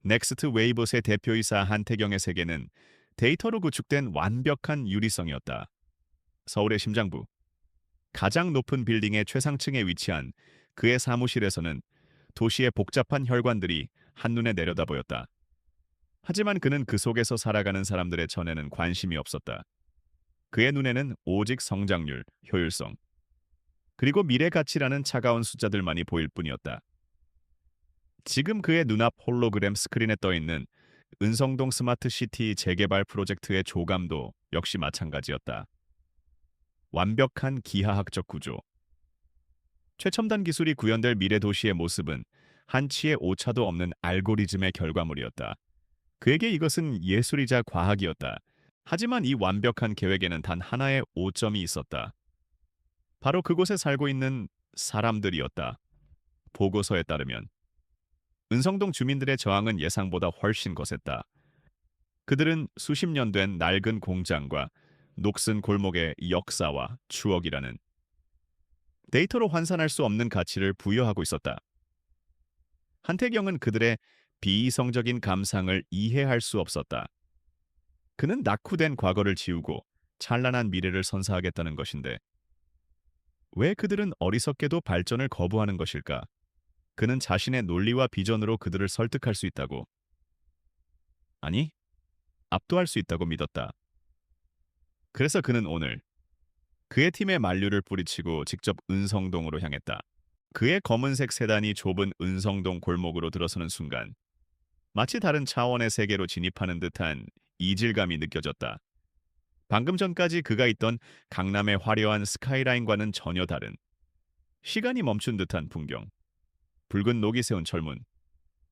넥스트 웨이봇의 대표이사 한태경의 세계는 데이터로 구축된 완벽한 유리성이었다. 서울의 심장부, 가장 높은 빌딩의 최상층에 위치한 그의 사무실에서는 도시의 복잡한 혈관들이 한눈에 내려다 보였다. 하지만 그는 그 속에서 살아가는 사람들의 전에는 관심이 없었다. 그의 눈에는 오직 성장률, 효율성, 그리고 미래 가치라는 차가운 숫자들만이 보일 뿐이었다. 지금 그의 눈앞 홀로그램 스크린에 떠 있는 은성동 스마트 시티 재개발 프로젝트의 조감도 역시 마찬가지였다. 완벽한 기하학적 구조, 최첨단 기술이 구현될 미래 도시의 모습은 한치의 오차도 없는 알고리즘의 결과물이었다. 그에게 이것은 예술이자 과학이었다. 하지만 이 완벽한 계획에는 단 하나의 오점이 있었다. 바로 그곳에 살고 있는 사람들이었다. 보고서에 따르면 은성동 주민들의 저항은 예상보다 훨씬 거셌다. 그들은 수십 년 된 낡은 공장과 녹슨 골목의 역사와 추억이라는 데이터로 환산할 수 없는 가치를 부여하고 있었다. 한태경은 그들의 비이성적인 감상을 이해할 수 없었다. 그는 낙후된 과거를 지우고 찬란한 미래를 선사하겠다는 것인데 왜 그들은 어리석게도 발전을 거부하는 것일까? 그는 자신의 논리와 비전으로 그들을 설득할 수 있다고, 아니, 압도할 수 있다고 믿었다. 그래서 그는 오늘 그의 팀의 만류를 뿌리치고 직접 은성동으로 향했다. 그의 검은색 세단이 좁은 은성동 골목으로 들어서는 순간 마치 다른 차원의 세계로 진입하는 듯한 이질감이 느껴졌다. 방금 전까지 그가 있던 강남의 화려한 스카이라인과는 전혀 다른 시간이 멈춘 듯한 풍경. 붉은 녹이 세운 철문,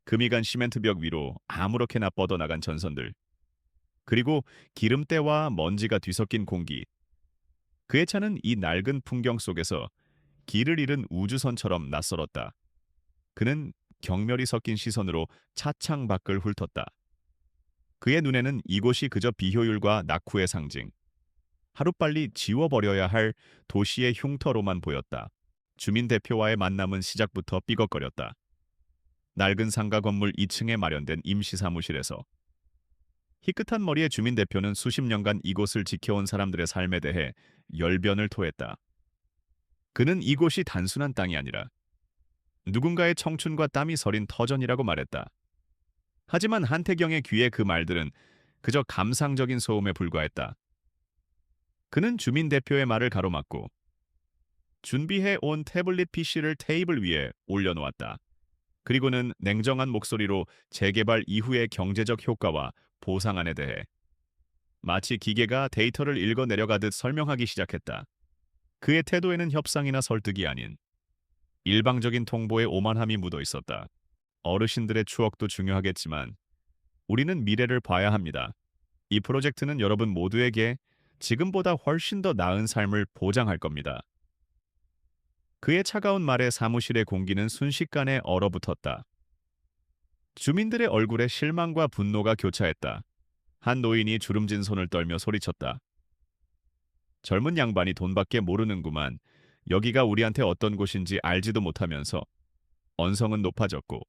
금이 간 시멘트 벽 위로 아무렇게나 뻗어나간 전선들, 그리고 기름때와 먼지가 뒤섞인 공기. 그의 차는 이 낡은 풍경 속에서 길을 잃은 우주선처럼 낯설었다. 그는 경멸이 섞인 시선으로 차창 밖을 훑었다. 그의 눈에는 이곳이 그저 비효율과 낙후의 상징, 하루빨리 지워버려야 할 도시의 흉터로만 보였다. 주민 대표와의 만남은 시작부터 삐걱거렸다. 낡은 상가 건물 2층에 마련된 임시 사무실에서 희끗한 머리의 주민 대표는 수십 년간 이곳을 지켜온 사람들의 삶에 대해 열변을 토했다. 그는 이곳이 단순한 땅이 아니라 누군가의 청춘과 땀이 서린 터전이라고 말했다. 하지만 한태경의 귀에 그 말들은 그저 감상적인 소음에 불과했다. 그는 주민 대표의 말을 가로막고 준비해 온 태블릿 PC를 테이블 위에 올려놓았다. 그리고는 냉정한 목소리로 재개발 이후의 경제적 효과와 보상안에 대해 마치 기계가 데이터를 읽어 내려가듯 설명하기 시작했다. 그의 태도에는 협상이나 설득이 아닌 일방적인 통보의 오만함이 묻어 있었다. 어르신들의 추억도 중요하겠지만 우리는 미래를 봐야 합니다. 이 프로젝트는 여러분 모두에게 지금보다 훨씬 더 나은 삶을 보장할 겁니다. 그의 차가운 말에 사무실의 공기는 순식간에 얼어붙었다. 주민들의 얼굴에 실망과 분노가 교차했다. 한 노인이 주름진 손을 떨며 소리쳤다. 젊은 양반이 돈밖에 모르는구만. 여기가 우리한테 어떤 곳인지 알지도 못하면서. 언성은 높아졌고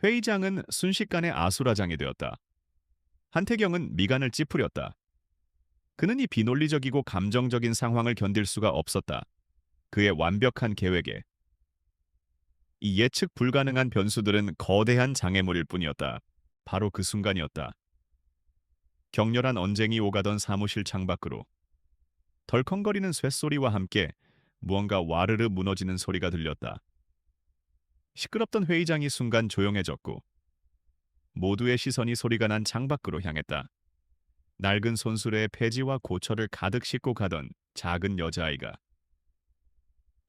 회의장은 순식간에 아수라장이 되었다. 한태경은 미간을 찌푸렸다. 그는 이 비논리적이고 감정적인 상황을 견딜 수가 없었다. 그의 완벽한 계획에 이 예측 불가능한 변수들은 거대한 장애물일 뿐이었다. 바로 그 순간이었다. 격렬한 언쟁이 오가던 사무실 창밖으로 덜컹거리는 쇳소리와 함께 무언가 와르르 무너지는 소리가 들렸다. 시끄럽던 회의장이 순간 조용해졌고 모두의 시선이 소리가 난 창밖으로 향했다. 낡은 손수레에 폐지와 고철을 가득 싣고 가던 작은 여자아이가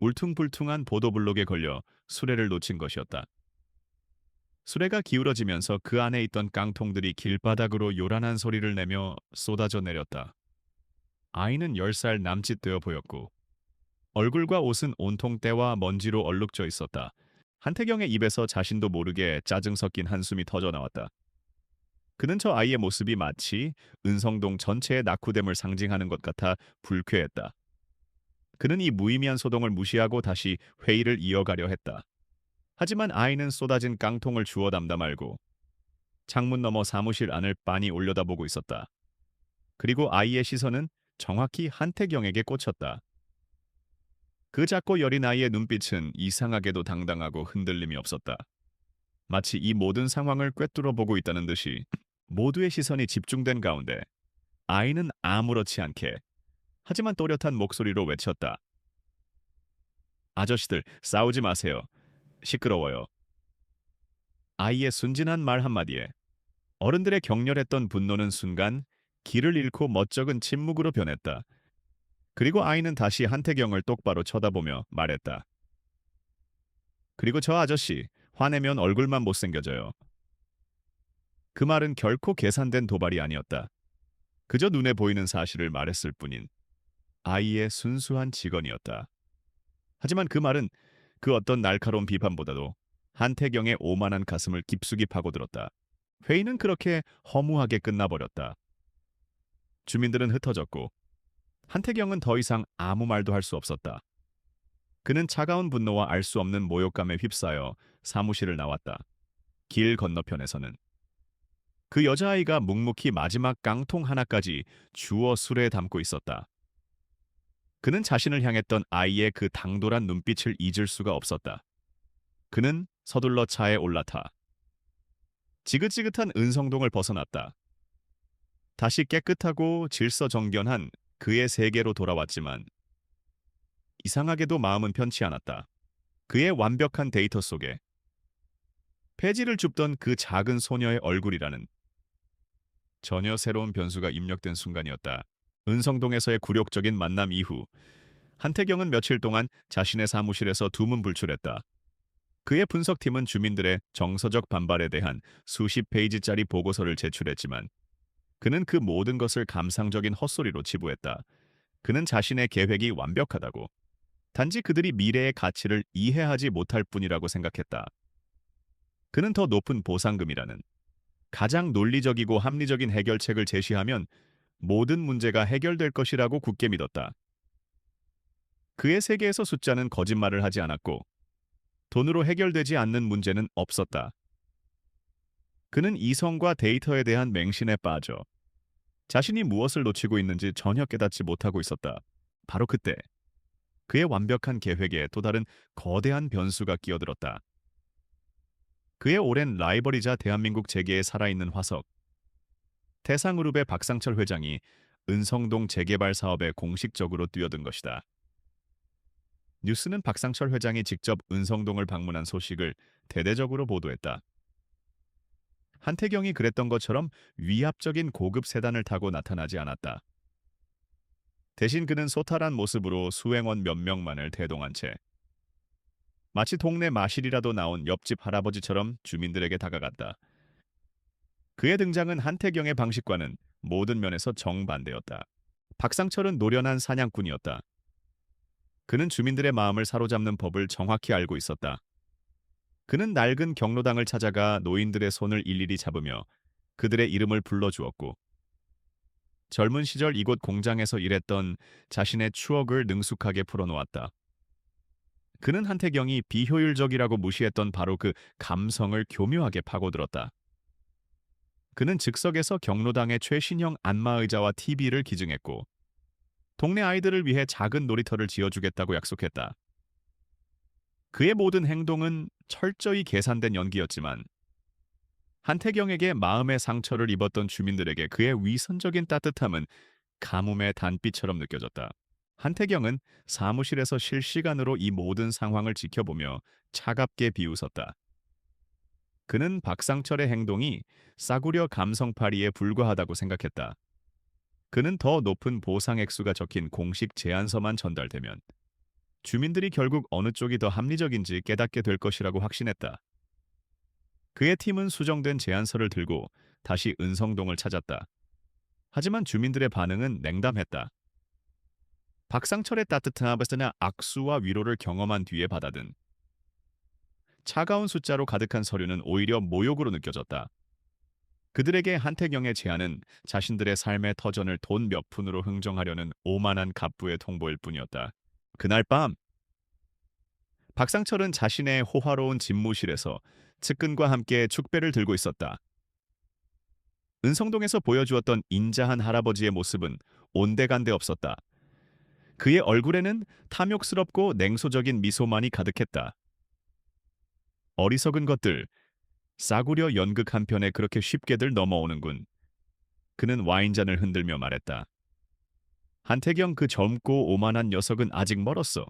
울퉁불퉁한 보도블록에 걸려 수레를 놓친 것이었다. 수레가 기울어지면서 그 안에 있던 깡통들이 길바닥으로 요란한 소리를 내며 쏟아져 내렸다. 아이는 10살 남짓 되어 보였고 얼굴과 옷은 온통 때와 먼지로 얼룩져 있었다. 한태경의 입에서 자신도 모르게 짜증 섞인 한숨이 터져 나왔다. 그는 저 아이의 모습이 마치 은성동 전체의 낙후됨을 상징하는 것 같아 불쾌했다. 그는 이 무의미한 소동을 무시하고 다시 회의를 이어가려 했다. 하지만 아이는 쏟아진 깡통을 주워 담다 말고 창문 너머 사무실 안을 빤히 올려다보고 있었다. 그리고 아이의 시선은 정확히 한태경에게 꽂혔다. 그 작고 여린 아이의 눈빛은 이상하게도 당당하고 흔들림이 없었다. 마치 이 모든 상황을 꿰뚫어 보고 있다는 듯이 모두의 시선이 집중된 가운데 아이는 아무렇지 않게 하지만 또렷한 목소리로 외쳤다. 아저씨들 싸우지 마세요. 시끄러워요. 아이의 순진한 말 한마디에 어른들의 격렬했던 분노는 순간 길을 잃고 멋쩍은 침묵으로 변했다. 그리고 아이는 다시 한태경을 똑바로 쳐다보며 말했다. 그리고 저 아저씨 화내면 얼굴만 못생겨져요. 그 말은 결코 계산된 도발이 아니었다. 그저 눈에 보이는 사실을 말했을 뿐인 아이의 순수한 직언이었다. 하지만 그 말은 그 어떤 날카로운 비판보다도 한태경의 오만한 가슴을 깊숙이 파고들었다. 회의는 그렇게 허무하게 끝나버렸다. 주민들은 흩어졌고 한태경은 더 이상 아무 말도 할 수 없었다. 그는 차가운 분노와 알 수 없는 모욕감에 휩싸여 사무실을 나왔다. 길 건너편에서는 그 여자아이가 묵묵히 마지막 깡통 하나까지 주워 술에 담고 있었다. 그는 자신을 향했던 아이의 그 당돌한 눈빛을 잊을 수가 없었다. 그는 서둘러 차에 올라타 지긋지긋한 은성동을 벗어났다. 다시 깨끗하고 질서정연한 그의 세계로 돌아왔지만 이상하게도 마음은 편치 않았다. 그의 완벽한 데이터 속에 폐지를 줍던 그 작은 소녀의 얼굴이라는 전혀 새로운 변수가 입력된 순간이었다. 은성동에서의 굴욕적인 만남 이후 한태경은 며칠 동안 자신의 사무실에서 두문불출했다. 그의 분석팀은 주민들의 정서적 반발에 대한 수십 페이지짜리 보고서를 제출했지만 그는 그 모든 것을 감상적인 헛소리로 치부했다. 그는 자신의 계획이 완벽하다고, 단지 그들이 미래의 가치를 이해하지 못할 뿐이라고 생각했다. 그는 더 높은 보상금이라는 가장 논리적이고 합리적인 해결책을 제시하면 모든 문제가 해결될 것이라고 굳게 믿었다. 그의 세계에서 숫자는 거짓말을 하지 않았고 돈으로 해결되지 않는 문제는 없었다. 그는 이성과 데이터에 대한 맹신에 빠져 자신이 무엇을 놓치고 있는지 전혀 깨닫지 못하고 있었다. 바로 그때 그의 완벽한 계획에 또 다른 거대한 변수가 끼어들었다. 그의 오랜 라이벌이자 대한민국 재계에 살아있는 화석, 태상그룹의 박상철 회장이 은성동 재개발 사업에 공식적으로 뛰어든 것이다. 뉴스는 박상철 회장이 직접 은성동을 방문한 소식을 대대적으로 보도했다. 한태경이 그랬던 것처럼 위압적인 고급 세단을 타고 나타나지 않았다. 대신 그는 소탈한 모습으로 수행원 몇 명만을 대동한 채 마치 동네 마실이라도 나온 옆집 할아버지처럼 주민들에게 다가갔다. 그의 등장은 한태경의 방식과는 모든 면에서 정반대였다. 박상철은 노련한 사냥꾼이었다. 그는 주민들의 마음을 사로잡는 법을 정확히 알고 있었다. 그는 낡은 경로당을 찾아가 노인들의 손을 일일이 잡으며 그들의 이름을 불러주었고 젊은 시절 이곳 공장에서 일했던 자신의 추억을 능숙하게 풀어놓았다. 그는 한태경이 비효율적이라고 무시했던 바로 그 감성을 교묘하게 파고들었다. 그는 즉석에서 경로당의 최신형 안마의자와 TV를 기증했고 동네 아이들을 위해 작은 놀이터를 지어주겠다고 약속했다. 그의 모든 행동은 철저히 계산된 연기였지만 한태경에게 마음의 상처를 입었던 주민들에게 그의 위선적인 따뜻함은 가뭄의 단비처럼 느껴졌다. 한태경은 사무실에서 실시간으로 이 모든 상황을 지켜보며 차갑게 비웃었다. 그는 박상철의 행동이 싸구려 감성파리에 불과하다고 생각했다. 그는 더 높은 보상 액수가 적힌 공식 제안서만 전달되면 주민들이 결국 어느 쪽이 더 합리적인지 깨닫게 될 것이라고 확신했다. 그의 팀은 수정된 제안서를 들고 다시 은성동을 찾았다. 하지만 주민들의 반응은 냉담했다. 박상철의 따뜻함에서나 악수와 위로를 경험한 뒤에 받아든 차가운 숫자로 가득한 서류는 오히려 모욕으로 느껴졌다. 그들에게 한태경의 제안은 자신들의 삶의 터전을 돈 몇 푼으로 흥정하려는 오만한 갑부의 통보일 뿐이었다. 그날 밤 박상철은 자신의 호화로운 집무실에서 측근과 함께 축배를 들고 있었다. 은성동에서 보여주었던 인자한 할아버지의 모습은 온데간데 없었다. 그의 얼굴에는 탐욕스럽고 냉소적인 미소만이 가득했다. 어리석은 것들, 싸구려 연극 한 편에 그렇게 쉽게들 넘어오는군. 그는 와인잔을 흔들며 말했다. 한태경, 그 젊고 오만한 녀석은 아직 멀었어.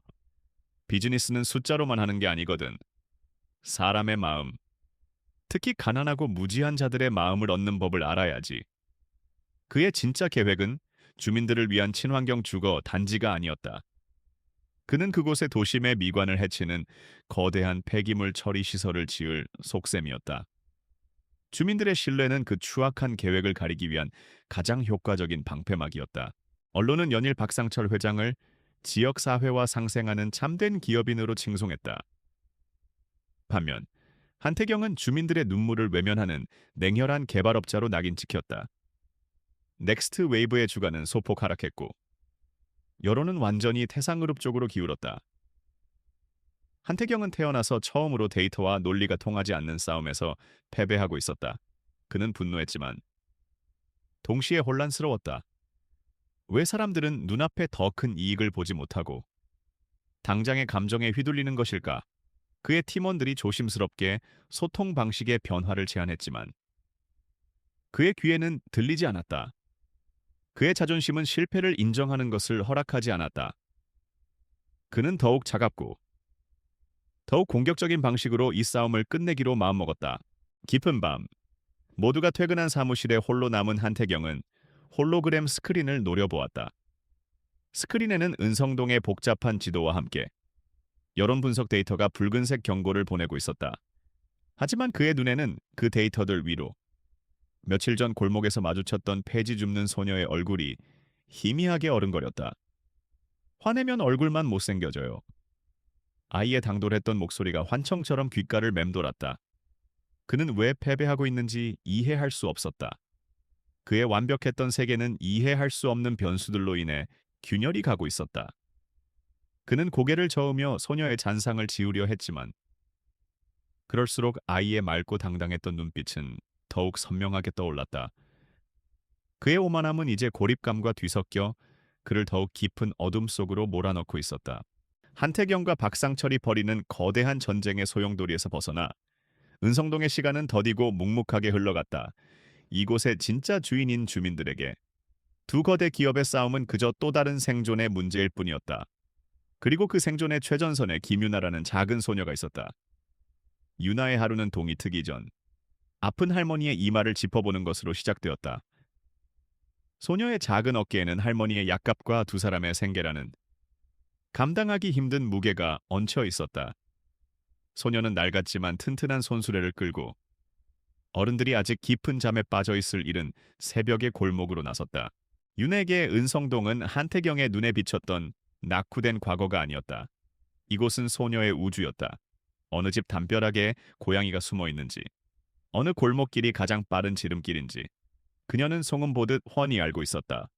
비즈니스는 숫자로만 하는 게 아니거든. 사람의 마음, 특히 가난하고 무지한 자들의 마음을 얻는 법을 알아야지. 그의 진짜 계획은 주민들을 위한 친환경 주거 단지가 아니었다. 그는 그곳에 도심의 미관을 해치는 거대한 폐기물 처리 시설을 지을 속셈이었다. 주민들의 신뢰는 그 추악한 계획을 가리기 위한 가장 효과적인 방패막이었다. 언론은 연일 박상철 회장을 지역사회와 상생하는 참된 기업인으로 칭송했다. 반면 한태경은 주민들의 눈물을 외면하는 냉혈한 개발업자로 낙인 찍혔다. 넥스트 웨이브의 주가는 소폭 하락했고 여론은 완전히 태상그룹 쪽으로 기울었다. 한태경은 태어나서 처음으로 데이터와 논리가 통하지 않는 싸움에서 패배하고 있었다. 그는 분노했지만 동시에 혼란스러웠다. 왜 사람들은 눈앞에 더 큰 이익을 보지 못하고 당장의 감정에 휘둘리는 것일까? 그의 팀원들이 조심스럽게 소통 방식의 변화를 제안했지만 그의 귀에는 들리지 않았다. 그의 자존심은 실패를 인정하는 것을 허락하지 않았다. 그는 더욱 차갑고 더욱 공격적인 방식으로 이 싸움을 끝내기로 마음먹었다. 깊은 밤, 모두가 퇴근한 사무실에 홀로 남은 한태경은 홀로그램 스크린을 노려보았다. 스크린에는 은성동의 복잡한 지도와 함께 여론 분석 데이터가 붉은색 경고를 보내고 있었다. 하지만 그의 눈에는 그 데이터들 위로 며칠 전 골목에서 마주쳤던 폐지 줍는 소녀의 얼굴이 희미하게 어른거렸다. 화내면 얼굴만 못생겨져요. 아이의 당돌했던 목소리가 환청처럼 귓가를 맴돌았다. 그는 왜 패배하고 있는지 이해할 수 없었다. 그의 완벽했던 세계는 이해할 수 없는 변수들로 인해 균열이 가고 있었다. 그는 고개를 저으며 소녀의 잔상을 지우려 했지만 그럴수록 아이의 맑고 당당했던 눈빛은 더욱 선명하게 떠올랐다. 그의 오만함은 이제 고립감과 뒤섞여 그를 더욱 깊은 어둠 속으로 몰아넣고 있었다. 한태경과 박상철이 벌이는 거대한 전쟁의 소용돌이에서 벗어나 은성동의 시간은 더디고 묵묵하게 흘러갔다. 이곳의 진짜 주인인 주민들에게 두 거대 기업의 싸움은 그저 또 다른 생존의 문제일 뿐이었다. 그리고 그 생존의 최전선에 김유나라는 작은 소녀가 있었다. 유나의 하루는 동이 트기 전 아픈 할머니의 이마를 짚어보는 것으로 시작되었다. 소녀의 작은 어깨에는 할머니의 약값과 두 사람의 생계라는 감당하기 힘든 무게가 얹혀 있었다. 소녀는 낡았지만 튼튼한 손수레를 끌고 어른들이 아직 깊은 잠에 빠져 있을 이른 새벽의 골목으로 나섰다. 윤에게 은성동은 한태경의 눈에 비쳤던 낙후된 과거가 아니었다. 이곳은 소녀의 우주였다. 어느 집 담벼락에 고양이가 숨어 있는지, 어느 골목길이 가장 빠른 지름길인지 그녀는 소문보듯 훤히 알고 있었다.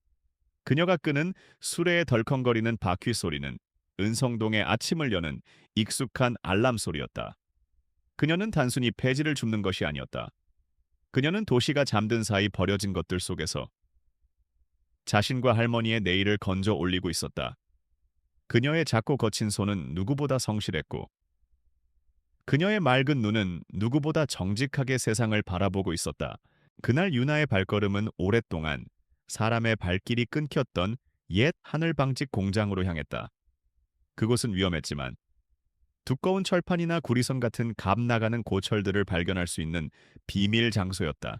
그녀가 끄는 수레에 덜컹거리는 바퀴 소리는 은성동의 아침을 여는 익숙한 알람 소리였다. 그녀는 단순히 폐지를 줍는 것이 아니었다. 그녀는 도시가 잠든 사이 버려진 것들 속에서 자신과 할머니의 내일을 건져 올리고 있었다. 그녀의 작고 거친 손은 누구보다 성실했고 그녀의 맑은 눈은 누구보다 정직하게 세상을 바라보고 있었다. 그날 유나의 발걸음은 오랫동안 사람의 발길이 끊겼던 옛 하늘방직 공장으로 향했다. 그곳은 위험했지만 두꺼운 철판이나 구리선 같은 값 나가는 고철들을 발견할 수 있는 비밀 장소였다.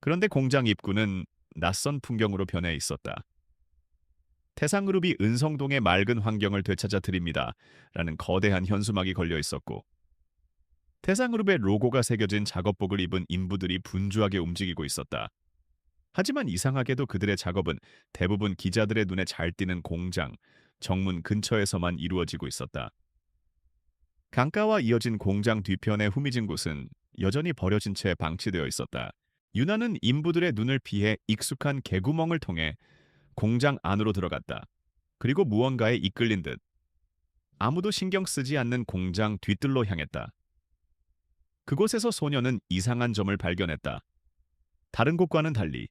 그런데 공장 입구는 낯선 풍경으로 변해 있었다. 태상그룹이 은성동의 맑은 환경을 되찾아 드립니다. 라는 거대한 현수막이 걸려 있었고 태상그룹의 로고가 새겨진 작업복을 입은 인부들이 분주하게 움직이고 있었다. 하지만 이상하게도 그들의 작업은 대부분 기자들의 눈에 잘 띄는 공장, 정문 근처에서만 이루어지고 있었다. 강가와 이어진 공장 뒤편의 후미진 곳은 여전히 버려진 채 방치되어 있었다. 유나는 인부들의 눈을 피해 익숙한 개구멍을 통해 공장 안으로 들어갔다. 그리고 무언가에 이끌린 듯 아무도 신경 쓰지 않는 공장 뒤뜰로 향했다. 그곳에서 소녀는 이상한 점을 발견했다. 다른 곳과는 달리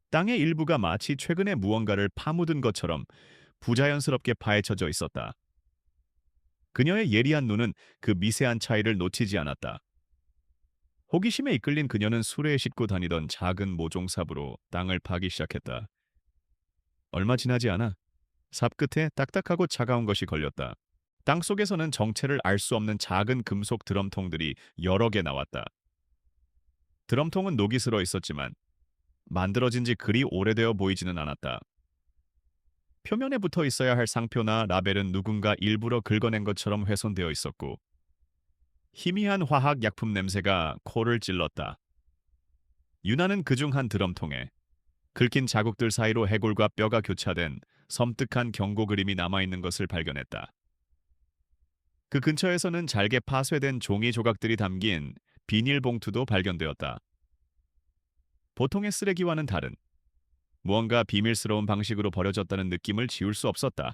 땅의 일부가 마치 최근에 무언가를 파묻은 것처럼 부자연스럽게 파헤쳐져 있었다. 그녀의 예리한 눈은 그 미세한 차이를 놓치지 않았다. 호기심에 이끌린 그녀는 수레에 싣고 다니던 작은 모종삽으로 땅을 파기 시작했다. 얼마 지나지 않아 삽 끝에 딱딱하고 차가운 것이 걸렸다. 땅 속에서는 정체를 알 수 없는 작은 금속 드럼통들이 여러 개 나왔다. 드럼통은 녹이 슬어 있었지만 만들어진 지 그리 오래되어 보이지는 않았다. 표면에 붙어 있어야 할 상표나 라벨은 누군가 일부러 긁어낸 것처럼 훼손되어 있었고 희미한 화학 약품 냄새가 코를 찔렀다. 유나는 그중 한 드럼통에 긁힌 자국들 사이로 해골과 뼈가 교차된 섬뜩한 경고 그림이 남아있는 것을 발견했다. 그 근처에서는 잘게 파쇄된 종이 조각들이 담긴 비닐봉투도 발견되었다. 보통의 쓰레기와는 다른 무언가 비밀스러운 방식으로 버려졌다는 느낌을 지울 수 없었다.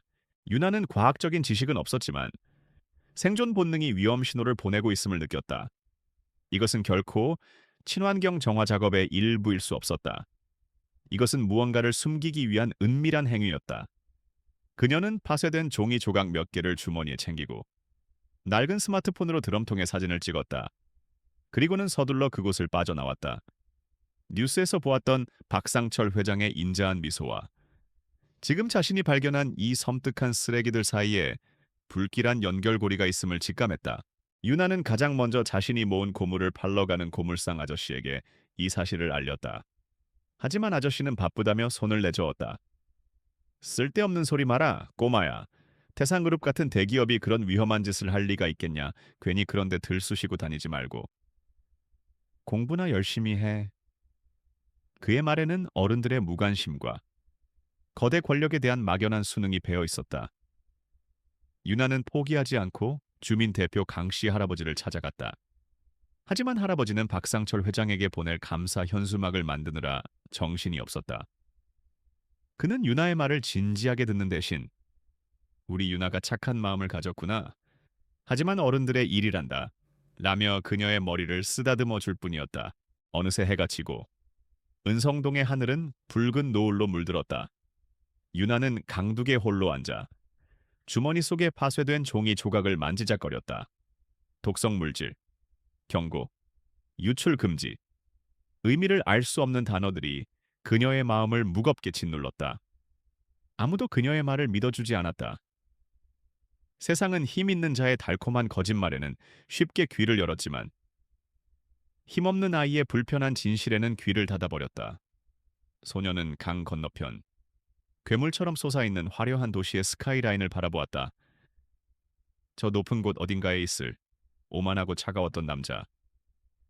유나는 과학적인 지식은 없었지만 생존 본능이 위험 신호를 보내고 있음을 느꼈다. 이것은 결코 친환경 정화 작업의 일부일 수 없었다. 이것은 무언가를 숨기기 위한 은밀한 행위였다. 그녀는 파쇄된 종이 조각 몇 개를 주머니에 챙기고 낡은 스마트폰으로 드럼통의 사진을 찍었다. 그리고는 서둘러 그곳을 빠져나왔다. 뉴스에서 보았던 박상철 회장의 인자한 미소와 지금 자신이 발견한 이 섬뜩한 쓰레기들 사이에 불길한 연결고리가 있음을 직감했다. 유나는 가장 먼저 자신이 모은 고물을 팔러 가는 고물상 아저씨에게 이 사실을 알렸다. 하지만 아저씨는 바쁘다며 손을 내저었다. 쓸데없는 소리 마라, 꼬마야. 태상그룹 같은 대기업이 그런 위험한 짓을 할 리가 있겠냐. 괜히 그런 데 들쑤시고 다니지 말고. 공부나 열심히 해. 그의 말에는 어른들의 무관심과 거대 권력에 대한 막연한 수능이 배어 있었다. 유나는 포기하지 않고 주민 대표 강씨 할아버지를 찾아갔다. 하지만 할아버지는 박상철 회장에게 보낼 감사 현수막을 만드느라 정신이 없었다. 그는 유나의 말을 진지하게 듣는 대신 우리 유나가 착한 마음을 가졌구나. 하지만 어른들의 일이란다. 라며 그녀의 머리를 쓰다듬어 줄 뿐이었다. 어느새 해가 지고 은성동의 하늘은 붉은 노을로 물들었다. 유나는 강둑에 홀로 앉아 주머니 속에 파쇄된 종이 조각을 만지작거렸다. 독성 물질, 경고, 유출 금지. 의미를 알 수 없는 단어들이 그녀의 마음을 무겁게 짓눌렀다. 아무도 그녀의 말을 믿어주지 않았다. 세상은 힘 있는 자의 달콤한 거짓말에는 쉽게 귀를 열었지만 힘없는 아이의 불편한 진실에는 귀를 닫아버렸다. 소녀는 강 건너편 괴물처럼 솟아있는 화려한 도시의 스카이라인을 바라보았다. 저 높은 곳 어딘가에 있을 오만하고 차가웠던 남자.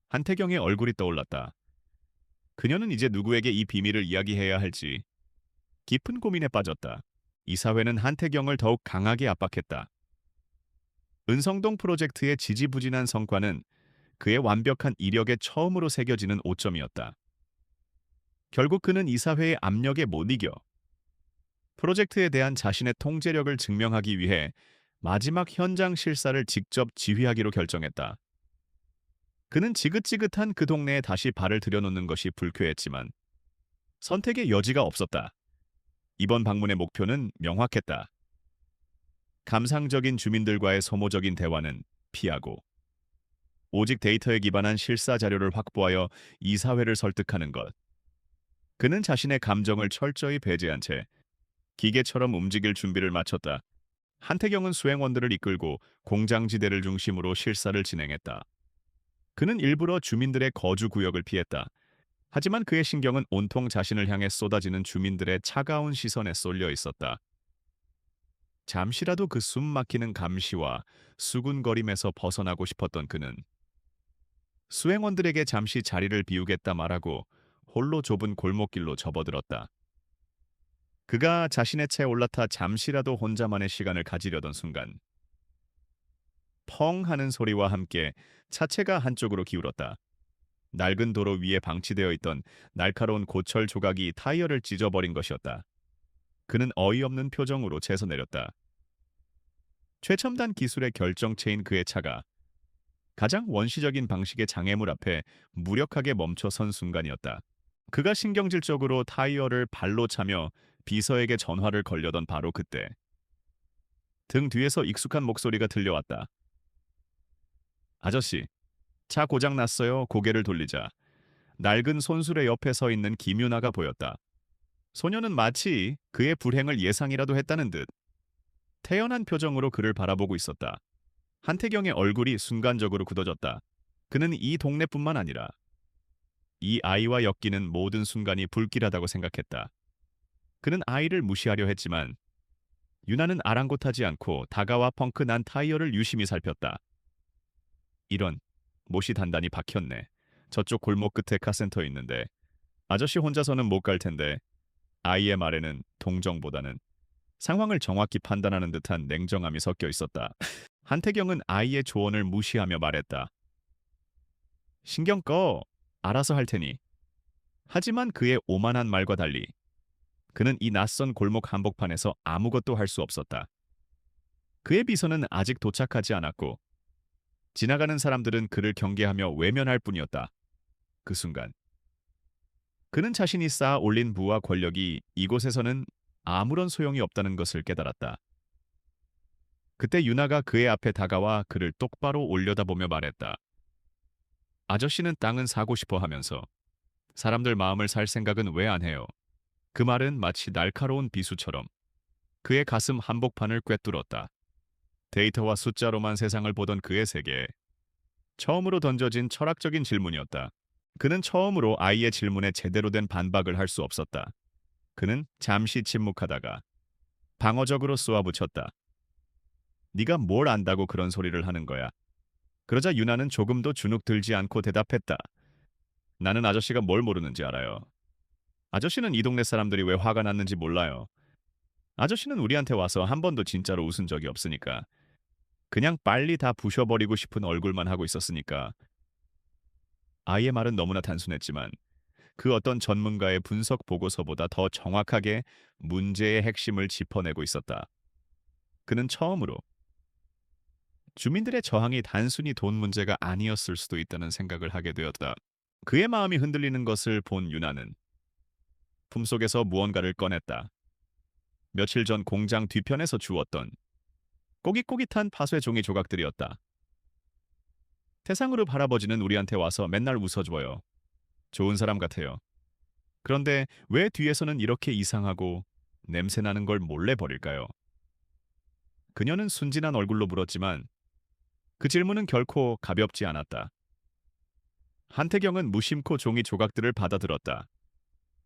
한태경의 얼굴이 떠올랐다. 그녀는 이제 누구에게 이 비밀을 이야기해야 할지 깊은 고민에 빠졌다. 이사회는 한태경을 더욱 강하게 압박했다. 은성동 프로젝트의 지지부진한 성과는 그의 완벽한 이력에 처음으로 새겨지는 오점이었다. 결국 그는 이사회의 압력에 못 이겨 프로젝트에 대한 자신의 통제력을 증명하기 위해 마지막 현장 실사를 직접 지휘하기로 결정했다. 그는 지긋지긋한 그 동네에 다시 발을 들여놓는 것이 불쾌했지만 선택의 여지가 없었다. 이번 방문의 목표는 명확했다. 감상적인 주민들과의 소모적인 대화는 피하고 오직 데이터에 기반한 실사 자료를 확보하여 이사회를 설득하는 것. 그는 자신의 감정을 철저히 배제한 채 기계처럼 움직일 준비를 마쳤다. 한태경은 수행원들을 이끌고 공장지대를 중심으로 실사를 진행했다. 그는 일부러 주민들의 거주 구역을 피했다. 하지만 그의 신경은 온통 자신을 향해 쏟아지는 주민들의 차가운 시선에 쏠려 있었다. 잠시라도 그 숨 막히는 감시와 수군거림에서 벗어나고 싶었던 그는 수행원들에게 잠시 자리를 비우겠다 말하고 홀로 좁은 골목길로 접어들었다. 그가 자신의 차에 올라타 잠시라도 혼자만의 시간을 가지려던 순간 펑 하는 소리와 함께 차체가 한쪽으로 기울었다. 낡은 도로 위에 방치되어 있던 날카로운 고철 조각이 타이어를 찢어버린 것이었다. 그는 어이없는 표정으로 채서 내렸다. 최첨단 기술의 결정체인 그의 차가 가장 원시적인 방식의 장애물 앞에 무력하게 멈춰선 순간이었다. 그가 신경질적으로 타이어를 발로 차며 비서에게 전화를 걸려던 바로 그때 등 뒤에서 익숙한 목소리가 들려왔다. 아저씨, 차 고장 났어요. 고개를 돌리자 낡은 손수레 옆에 서 있는 김유나가 보였다. 소녀는 마치 그의 불행을 예상이라도 했다는 듯 태연한 표정으로 그를 바라보고 있었다. 한태경의 얼굴이 순간적으로 굳어졌다. 그는 이 동네뿐만 아니라 이 아이와 엮이는 모든 순간이 불길하다고 생각했다. 그는 아이를 무시하려 했지만 유나는 아랑곳하지 않고 다가와 펑크 난 타이어를 유심히 살폈다. 이런, 못이 단단히 박혔네. 저쪽 골목 끝에 카센터 있는데 아저씨 혼자서는 못 갈 텐데. 아이의 말에는 동정보다는 상황을 정확히 판단하는 듯한 냉정함이 섞여 있었다. 한태경은 아이의 조언을 무시하며 말했다. 신경 꺼. 알아서 할 테니. 하지만 그의 오만한 말과 달리 그는 이 낯선 골목 한복판에서 아무것도 할 수 없었다. 그의 비서는 아직 도착하지 않았고 지나가는 사람들은 그를 경계하며 외면할 뿐이었다. 그 순간 그는 자신이 쌓아 올린 부와 권력이 이곳에서는 아무런 소용이 없다는 것을 깨달았다. 그때 유나가 그의 앞에 다가와 그를 똑바로 올려다보며 말했다. 아저씨는 땅은 사고 싶어 하면서 사람들 마음을 살 생각은 왜 안 해요? 그 말은 마치 날카로운 비수처럼 그의 가슴 한복판을 꿰뚫었다. 데이터와 숫자로만 세상을 보던 그의 세계에 처음으로 던져진 철학적인 질문이었다. 그는 처음으로 아이의 질문에 제대로 된 반박을 할 수 없었다. 그는 잠시 침묵하다가 방어적으로 쏘아붙였다. 네가 뭘 안다고 그런 소리를 하는 거야? 그러자 유나는 조금도 주눅 들지 않고 대답했다. 나는 아저씨가 뭘 모르는지 알아요. 아저씨는 이 동네 사람들이 왜 화가 났는지 몰라요. 아저씨는 우리한테 와서 한 번도 진짜로 웃은 적이 없으니까. 그냥 빨리 다 부셔버리고 싶은 얼굴만 하고 있었으니까. 아이의 말은 너무나 단순했지만 그 어떤 전문가의 분석 보고서보다 더 정확하게 문제의 핵심을 짚어내고 있었다. 그는 처음으로 주민들의 저항이 단순히 돈 문제가 아니었을 수도 있다는 생각을 하게 되었다. 그의 마음이 흔들리는 것을 본 유나는 품속에서 무언가를 꺼냈다. 며칠 전 공장 뒤편에서 주웠던 꼬깃꼬깃한 파쇄 종이 조각들이었다. 태상으로 할아버지는 우리한테 와서 맨날 웃어줘요. 좋은 사람 같아요. 그런데 왜 뒤에서는 이렇게 이상하고 냄새나는 걸 몰래 버릴까요? 그녀는 순진한 얼굴로 물었지만 그 질문은 결코 가볍지 않았다. 한태경은 무심코 종이 조각들을 받아들었다.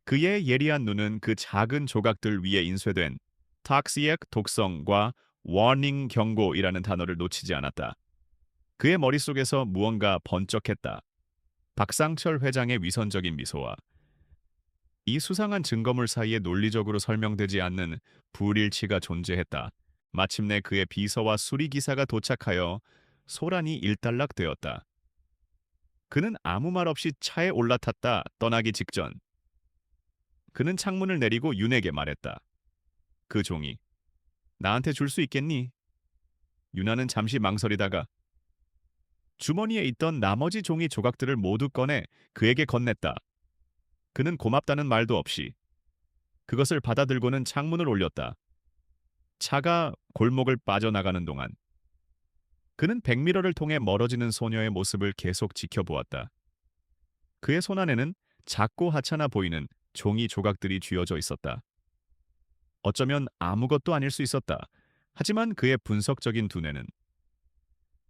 그의 예리한 눈은 그 작은 조각들 위에 인쇄된 탁시액 독성과 워닝 경고이라는 단어를 놓치지 않았다. 그의 머릿속에서 무언가 번쩍했다. 박상철 회장의 위선적인 미소와 이 수상한 증거물 사이에 논리적으로 설명되지 않는 불일치가 존재했다. 마침내 그의 비서와 수리기사가 도착하여 소란이 일단락되었다. 그는 아무 말 없이 차에 올라탔다. 떠나기 직전 그는 창문을 내리고 윤에게 말했다. 그 종이 나한테 줄 수 있겠니? 유나는 잠시 망설이다가 주머니에 있던 나머지 종이 조각들을 모두 꺼내 그에게 건넸다. 그는 고맙다는 말도 없이 그것을 받아들고는 창문을 올렸다. 차가 골목을 빠져나가는 동안 그는 백미러를 통해 멀어지는 소녀의 모습을 계속 지켜보았다. 그의 손 안에는 작고 하찮아 보이는 종이 조각들이 쥐어져 있었다. 어쩌면 아무것도 아닐 수 있었다. 하지만 그의 분석적인 두뇌는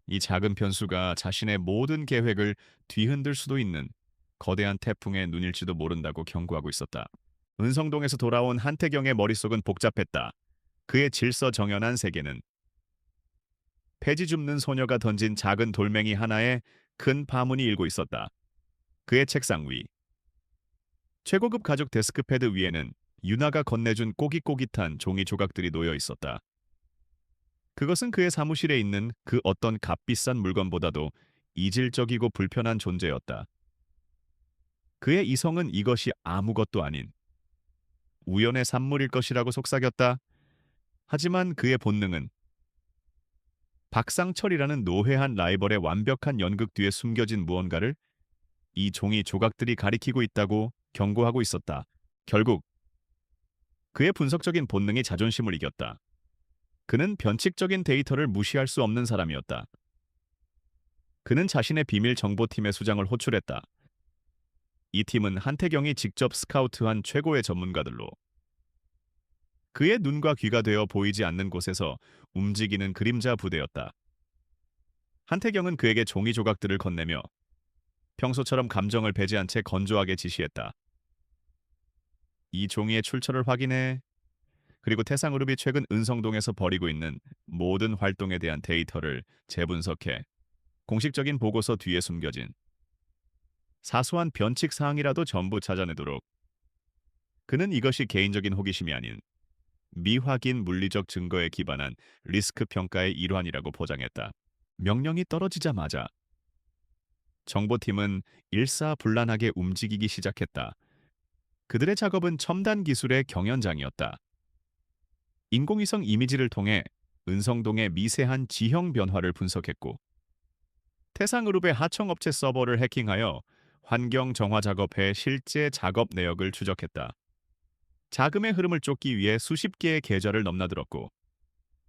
이 작은 변수가 자신의 모든 계획을 뒤흔들 수도 있는 거대한 태풍의 눈일지도 모른다고 경고하고 있었다. 은성동에서 돌아온 한태경의 머릿속은 복잡했다. 그의 질서정연한 세계는 폐지 줍는 소녀가 던진 작은 돌멩이 하나에 큰 파문이 일고 있었다. 그의 책상 위 최고급 가죽 데스크패드 위에는 유나가 건네준 꼬깃꼬깃한 종이 조각들이 놓여 있었다. 그것은 그의 사무실에 있는 그 어떤 값비싼 물건보다도 이질적이고 불편한 존재였다. 그의 이성은 이것이 아무것도 아닌 우연의 산물일 것이라고 속삭였다. 하지만 그의 본능은 박상철이라는 노회한 라이벌의 완벽한 연극 뒤에 숨겨진 무언가를 이 종이 조각들이 가리키고 있다고 경고하고 있었다. 결국 그의 분석적인 본능이 자존심을 이겼다. 그는 변칙적인 데이터를 무시할 수 없는 사람이었다. 그는 자신의 비밀 정보팀의 수장을 호출했다. 이 팀은 한태경이 직접 스카우트한 최고의 전문가들로 그의 눈과 귀가 되어 보이지 않는 곳에서 움직이는 그림자 부대였다. 한태경은 그에게 종이 조각들을 건네며 평소처럼 감정을 배제한 채 건조하게 지시했다. 이 종이의 출처를 확인해. 그리고 태상그룹이 최근 은성동에서 벌이고 있는 모든 활동에 대한 데이터를 재분석해 공식적인 보고서 뒤에 숨겨진 사소한 변칙 사항이라도 전부 찾아내도록. 그는 이것이 개인적인 호기심이 아닌 미확인 물리적 증거에 기반한 리스크 평가의 일환이라고 포장했다. 명령이 떨어지자마자 정보팀은 일사불란하게 움직이기 시작했다. 그들의 작업은 첨단 기술의 경연장이었다. 인공위성 이미지를 통해 은성동의 미세한 지형 변화를 분석했고, 태상그룹의 하청업체 서버를 해킹하여 환경 정화 작업의 실제 작업 내역을 추적했다. 자금의 흐름을 쫓기 위해 수십 개의 계좌를 넘나들었고,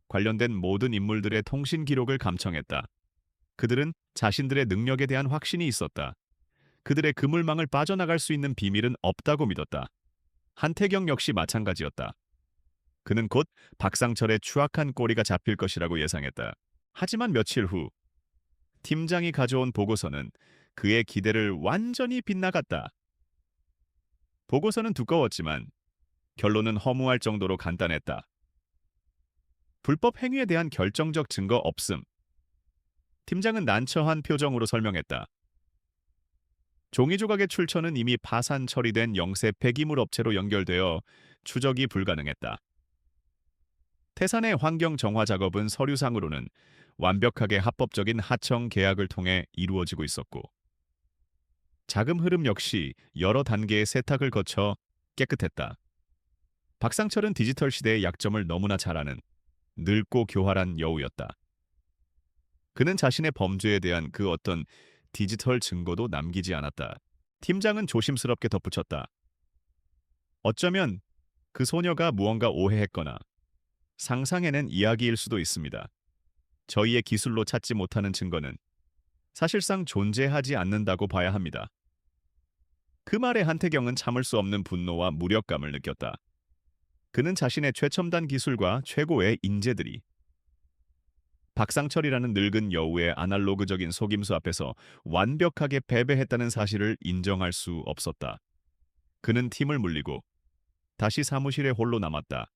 관련된 모든 인물들의 통신 기록을 감청했다. 그들은 자신들의 능력에 대한 확신이 있었다. 그들의 그물망을 빠져나갈 수 있는 비밀은 없다고 믿었다. 한태경 역시 마찬가지였다. 그는 곧 박상철의 추악한 꼬리가 잡힐 것이라고 예상했다. 하지만 며칠 후 팀장이 가져온 보고서는 그의 기대를 완전히 빗나갔다. 보고서는 두꺼웠지만 결론은 허무할 정도로 간단했다. 불법 행위에 대한 결정적 증거 없음. 팀장은 난처한 표정으로 설명했다. 종이 조각의 출처는 이미 파산 처리된 영세 폐기물 업체로 연결되어 추적이 불가능했다. 태산의 환경 정화 작업은 서류상으로는 완벽하게 합법적인 하청 계약을 통해 이루어지고 있었고, 자금 흐름 역시 여러 단계의 세탁을 거쳐 깨끗했다. 박상철은 디지털 시대의 약점을 너무나 잘 아는 늙고 교활한 여우였다. 그는 자신의 범죄에 대한 그 어떤 디지털 증거도 남기지 않았다. 팀장은 조심스럽게 덧붙였다. 어쩌면 그 소녀가 무언가 오해했거나 상상해낸 이야기일 수도 있습니다. 저희의 기술로 찾지 못하는 증거는 사실상 존재하지 않는다고 봐야 합니다. 그 말에 한태경은 참을 수 없는 분노와 무력감을 느꼈다. 그는 자신의 최첨단 기술과 최고의 인재들이 박상철이라는 늙은 여우의 아날로그적인 속임수 앞에서 완벽하게 패배했다는 사실을 인정할 수 없었다. 그는 팀을 물리고 다시 사무실에 홀로 남았다.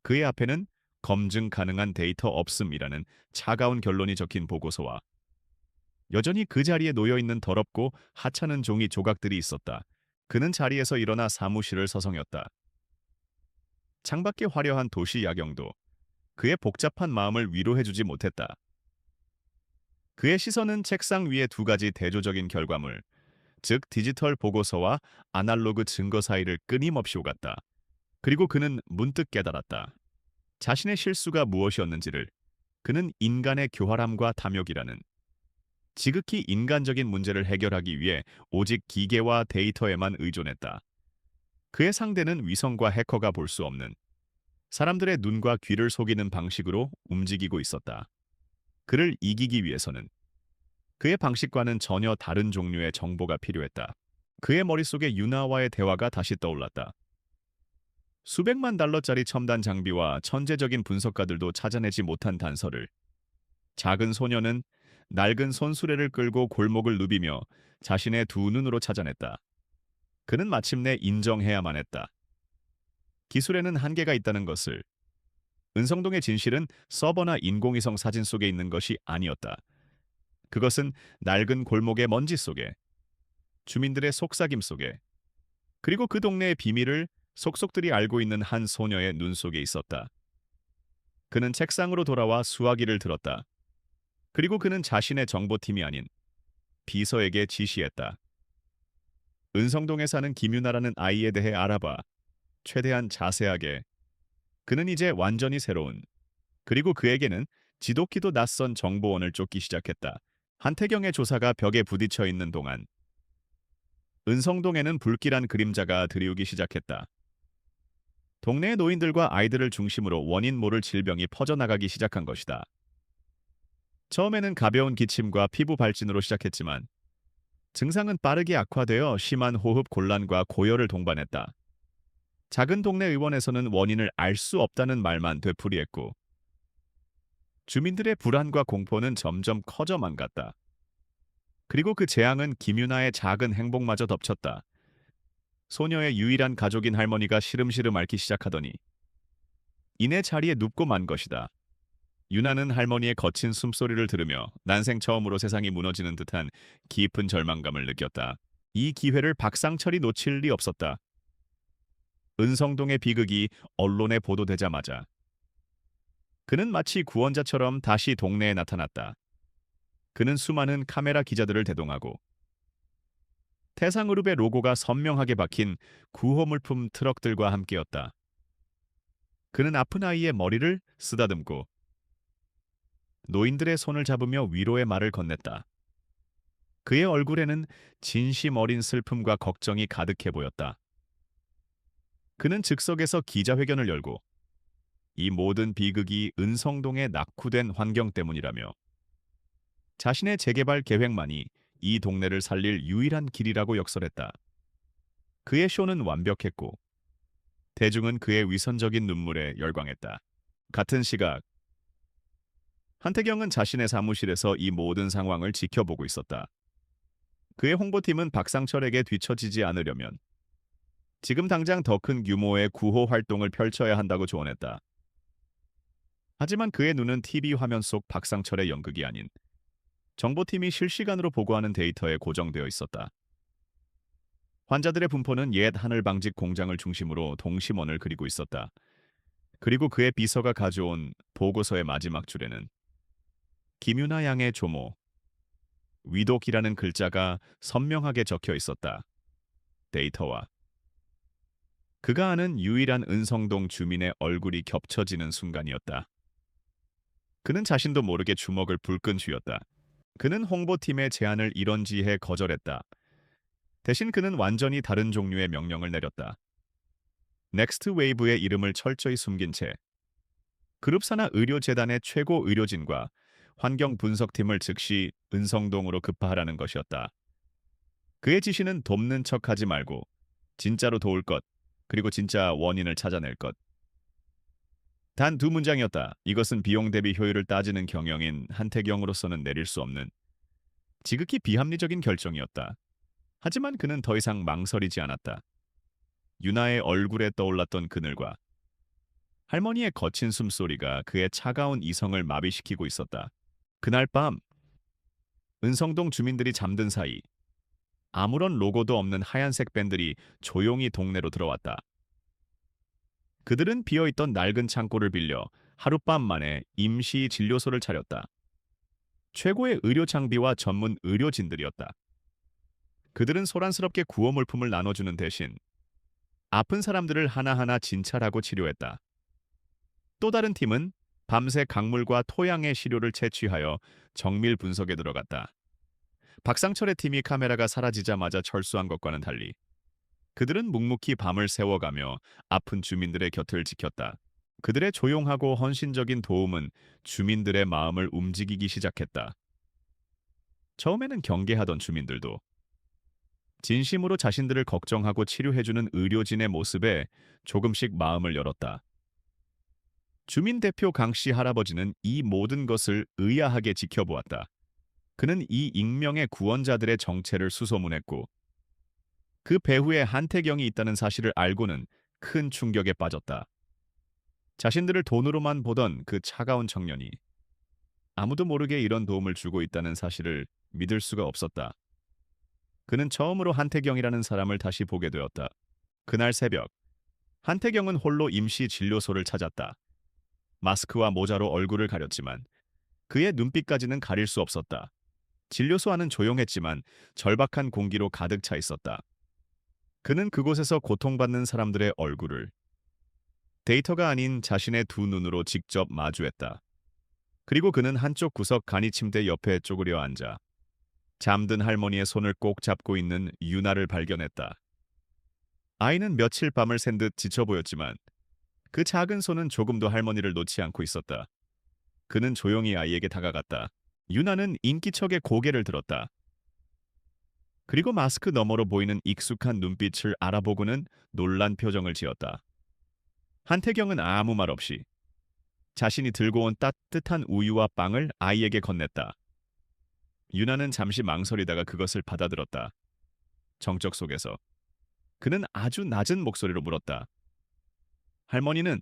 그의 앞에는 검증 가능한 데이터 없음이라는 차가운 결론이 적힌 보고서와 여전히 그 자리에 놓여있는 더럽고 하찮은 종이 조각들이 있었다. 그는 자리에서 일어나 사무실을 서성였다. 창밖의 화려한 도시 야경도 그의 복잡한 마음을 위로해주지 못했다. 그의 시선은 책상 위의 두 가지 대조적인 결과물, 즉 디지털 보고서와 아날로그 증거 사이를 끊임없이 오갔다. 그리고 그는 문득 깨달았다. 자신의 실수가 무엇이었는지를. 그는 인간의 교활함과 탐욕이라는 지극히 인간적인 문제를 해결하기 위해 오직 기계와 데이터에만 의존했다. 그의 상대는 위성과 해커가 볼 수 없는 사람들의 눈과 귀를 속이는 방식으로 움직이고 있었다. 그를 이기기 위해서는 그의 방식과는 전혀 다른 종류의 정보가 필요했다. 그의 머릿속에 유나와의 대화가 다시 떠올랐다. 수백만 달러짜리 첨단 장비와 천재적인 분석가들도 찾아내지 못한 단서를 작은 소녀는 낡은 손수레를 끌고 골목을 누비며 자신의 두 눈으로 찾아냈다. 그는 마침내 인정해야만 했다. 기술에는 한계가 있다는 것을. 은성동의 진실은 서버나 인공위성 사진 속에 있는 것이 아니었다. 그것은 낡은 골목의 먼지 속에, 주민들의 속삭임 속에, 그리고 그 동네의 비밀을 속속들이 알고 있는 한 소녀의 눈 속에 있었다. 그는 책상으로 돌아와 수화기를 들었다. 그리고 그는 자신의 정보팀이 아닌 비서에게 지시했다. 은성동에 사는 김유나라는 아이에 대해 알아봐. 최대한 자세하게. 그는 이제 완전히 새로운, 그리고 그에게는 지독히도 낯선 정보원을 쫓기 시작했다. 한태경의 조사가 벽에 부딪혀 있는 동안 은성동에는 불길한 그림자가 드리우기 시작했다. 동네의 노인들과 아이들을 중심으로 원인 모를 질병이 퍼져나가기 시작한 것이다. 처음에는 가벼운 기침과 피부 발진으로 시작했지만 증상은 빠르게 악화되어 심한 호흡 곤란과 고열을 동반했다. 작은 동네 의원에서는 원인을 알 수 없다는 말만 되풀이했고 주민들의 불안과 공포는 점점 커져만 갔다. 그리고 그 재앙은 김유나의 작은 행복마저 덮쳤다. 소녀의 유일한 가족인 할머니가 시름시름 앓기 시작하더니 이내 자리에 눕고 만 것이다. 유나는 할머니의 거친 숨소리를 들으며 난생 처음으로 세상이 무너지는 듯한 깊은 절망감을 느꼈다. 이 기회를 박상철이 놓칠 리 없었다. 은성동의 비극이 언론에 보도되자마자 그는 마치 구원자처럼 다시 동네에 나타났다. 그는 수많은 카메라 기자들을 대동하고 태상그룹의 로고가 선명하게 박힌 구호물품 트럭들과 함께였다. 그는 아픈 아이의 머리를 쓰다듬고 노인들의 손을 잡으며 위로의 말을 건넸다. 그의 얼굴에는 진심 어린 슬픔과 걱정이 가득해 보였다. 그는 즉석에서 기자회견을 열고 이 모든 비극이 은성동의 낙후된 환경 때문이라며 자신의 재개발 계획만이 이 동네를 살릴 유일한 길이라고 역설했다. 그의 쇼는 완벽했고 대중은 그의 위선적인 눈물에 열광했다. 같은 시각 한태경은 자신의 사무실에서 이 모든 상황을 지켜보고 있었다. 그의 홍보팀은 박상철에게 뒤처지지 않으려면 지금 당장 더 큰 규모의 구호 활동을 펼쳐야 한다고 조언했다. 하지만 그의 눈은 TV 화면 속 박상철의 연극이 아닌 정보팀이 실시간으로 보고하는 데이터에 고정되어 있었다. 환자들의 분포는 옛 하늘방직 공장을 중심으로 동심원을 그리고 있었다. 그리고 그의 비서가 가져온 보고서의 마지막 줄에는 김유나 양의 조모, 위독이라는 글자가 선명하게 적혀 있었다. 데이터와 그가 아는 유일한 은성동 주민의 얼굴이 겹쳐지는 순간이었다. 그는 자신도 모르게 주먹을 불끈 쥐었다. 그는 홍보팀의 제안을 이런지해 거절했다. 대신 그는 완전히 다른 종류의 명령을 내렸다. 넥스트 웨이브의 이름을 철저히 숨긴 채 그룹 산하 의료재단의 최고 의료진과 환경 분석팀을 즉시 은성동으로 급파하라는 것이었다. 그의 지시는 돕는 척하지 말고 진짜로 도울 것, 그리고 진짜 원인을 찾아낼 것. 단 두 문장이었다. 이것은 비용 대비 효율을 따지는 경영인 한태경으로서는 내릴 수 없는 지극히 비합리적인 결정이었다. 하지만 그는 더 이상 망설이지 않았다. 유나의 얼굴에 떠올랐던 그늘과 할머니의 거친 숨소리가 그의 차가운 이성을 마비시키고 있었다. 그날 밤 은성동 주민들이 잠든 사이 아무런 로고도 없는 하얀색 밴들이 조용히 동네로 들어왔다. 그들은 비어있던 낡은 창고를 빌려 하룻밤 만에 임시 진료소를 차렸다. 최고의 의료 장비와 전문 의료진들이었다. 그들은 소란스럽게 구호 물품을 나눠주는 대신 아픈 사람들을 하나하나 진찰하고 치료했다. 또 다른 팀은 밤새 강물과 토양의 시료를 채취하여 정밀 분석에 들어갔다. 박상철의 팀이 카메라가 사라지자마자 철수한 것과는 달리 그들은 묵묵히 밤을 새워가며 아픈 주민들의 곁을 지켰다. 그들의 조용하고 헌신적인 도움은 주민들의 마음을 움직이기 시작했다. 처음에는 경계하던 주민들도 진심으로 자신들을 걱정하고 치료해주는 의료진의 모습에 조금씩 마음을 열었다. 주민 대표 강씨 할아버지는 이 모든 것을 의아하게 지켜보았다. 그는 이 익명의 구원자들의 정체를 수소문했고 그 배후에 한태경이 있다는 사실을 알고는 큰 충격에 빠졌다. 자신들을 돈으로만 보던 그 차가운 청년이 아무도 모르게 이런 도움을 주고 있다는 사실을 믿을 수가 없었다. 그는 처음으로 한태경이라는 사람을 다시 보게 되었다. 그날 새벽, 한태경은 홀로 임시 진료소를 찾았다. 마스크와 모자로 얼굴을 가렸지만 그의 눈빛까지는 가릴 수 없었다. 진료소 안은 조용했지만 절박한 공기로 가득 차 있었다. 그는 그곳에서 고통받는 사람들의 얼굴을 데이터가 아닌 자신의 두 눈으로 직접 마주했다. 그리고 그는 한쪽 구석 간이 침대 옆에 쪼그려 앉아 잠든 할머니의 손을 꼭 잡고 있는 유나를 발견했다. 아이는 며칠 밤을 샌 듯 지쳐 보였지만 그 작은 손은 조금도 할머니를 놓지 않고 있었다. 그는 조용히 아이에게 다가갔다. 유나는 인기척에 고개를 들었다. 그리고 마스크 너머로 보이는 익숙한 눈빛을 알아보고는 놀란 표정을 지었다. 한태경은 아무 말 없이 자신이 들고 온 따뜻한 우유와 빵을 아이에게 건넸다. 유나는 잠시 망설이다가 그것을 받아들었다. 정적 속에서 그는 아주 낮은 목소리로 물었다. 할머니는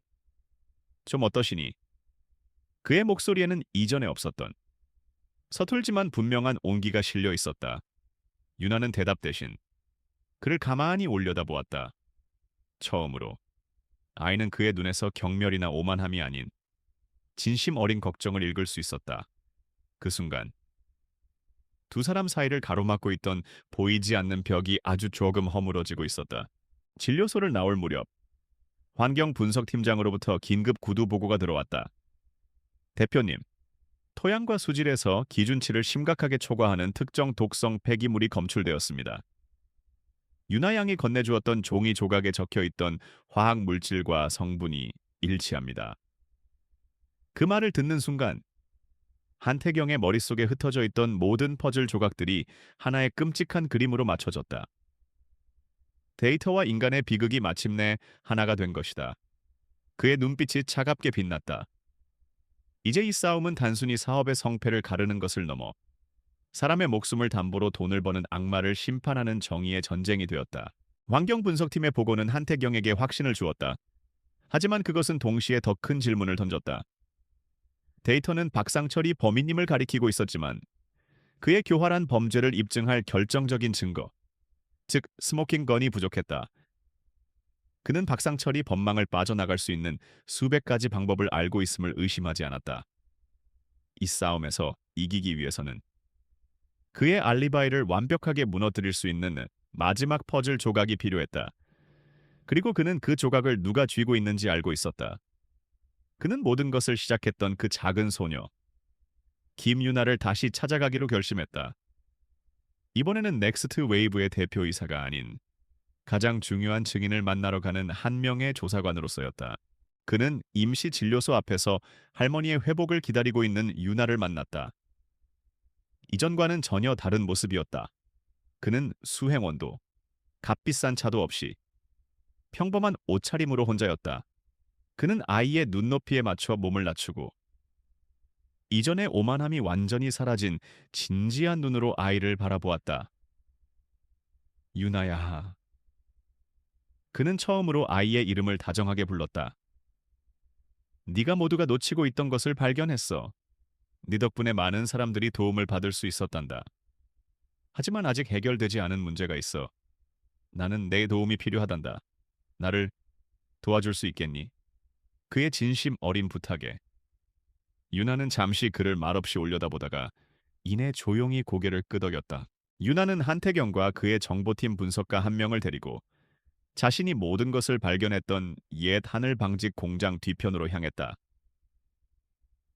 좀 어떠시니? 그의 목소리에는 이전에 없었던 서툴지만 분명한 온기가 실려 있었다. 유나는 대답 대신 그를 가만히 올려다보았다. 처음으로 아이는 그의 눈에서 경멸이나 오만함이 아닌 진심 어린 걱정을 읽을 수 있었다. 그 순간 두 사람 사이를 가로막고 있던 보이지 않는 벽이 아주 조금 허물어지고 있었다. 진료소를 나올 무렵 환경분석팀장으로부터 긴급 구두 보고가 들어왔다. 대표님, 토양과 수질에서 기준치를 심각하게 초과하는 특정 독성 폐기물이 검출되었습니다. 유나 양이 건네주었던 종이 조각에 적혀있던 화학 물질과 성분이 일치합니다. 그 말을 듣는 순간 한태경의 머릿속에 흩어져 있던 모든 퍼즐 조각들이 하나의 끔찍한 그림으로 맞춰졌다. 데이터와 인간의 비극이 마침내 하나가 된 것이다. 그의 눈빛이 차갑게 빛났다. 이제 이 싸움은 단순히 사업의 성패를 가르는 것을 넘어 사람의 목숨을 담보로 돈을 버는 악마를 심판하는 정의의 전쟁이 되었다. 환경분석팀의 보고는 한태경에게 확신을 주었다. 하지만 그것은 동시에 더 큰 질문을 던졌다. 데이터는 박상철이 범인임을 가리키고 있었지만 그의 교활한 범죄를 입증할 결정적인 증거, 즉 스모킹 건이 부족했다. 그는 박상철이 법망을 빠져나갈 수 있는 수백 가지 방법을 알고 있음을 의심하지 않았다. 이 싸움에서 이기기 위해서는 그의 알리바이를 완벽하게 무너뜨릴 수 있는 마지막 퍼즐 조각이 필요했다. 그리고 그는 그 조각을 누가 쥐고 있는지 알고 있었다. 그는 모든 것을 시작했던 그 작은 소녀, 김유나를 다시 찾아가기로 결심했다. 이번에는 넥스트 웨이브의 대표이사가 아닌 가장 중요한 증인을 만나러 가는 한 명의 조사관으로서였다. 그는 임시 진료소 앞에서 할머니의 회복을 기다리고 있는 유나를 만났다. 이전과는 전혀 다른 모습이었다. 그는 수행원도, 값비싼 차도 없이 평범한 옷차림으로 혼자였다. 그는 아이의 눈높이에 맞춰 몸을 낮추고 이전의 오만함이 완전히 사라진 진지한 눈으로 아이를 바라보았다. 유나야. 그는 처음으로 아이의 이름을 다정하게 불렀다. 네가 모두가 놓치고 있던 것을 발견했어. 네 덕분에 많은 사람들이 도움을 받을 수 있었단다. 하지만 아직 해결되지 않은 문제가 있어. 나는 내 도움이 필요하단다. 나를 도와줄 수 있겠니? 그의 진심 어린 부탁에 유나는 잠시 그를 말없이 올려다보다가 이내 조용히 고개를 끄덕였다. 유나는 한태경과 그의 정보팀 분석가 한 명을 데리고 자신이 모든 것을 발견했던 옛 하늘 방직 공장 뒤편으로 향했다.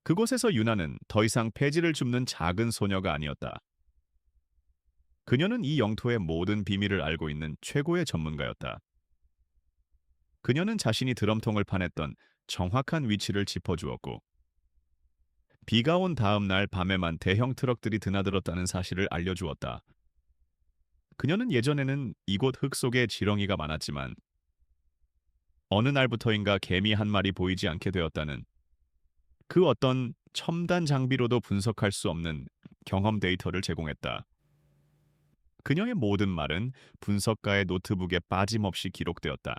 그곳에서 유나는 더 이상 폐지를 줍는 작은 소녀가 아니었다. 그녀는 이 영토의 모든 비밀을 알고 있는 최고의 전문가였다. 그녀는 자신이 드럼통을 파냈던 정확한 위치를 짚어주었고 비가 온 다음 날 밤에만 대형 트럭들이 드나들었다는 사실을 알려주었다. 그녀는 예전에는 이곳 흙 속에 지렁이가 많았지만 어느 날부터인가 개미 한 마리 보이지 않게 되었다는 그 어떤 첨단 장비로도 분석할 수 없는 경험 데이터를 제공했다. 그녀의 모든 말은 분석가의 노트북에 빠짐없이 기록되었다.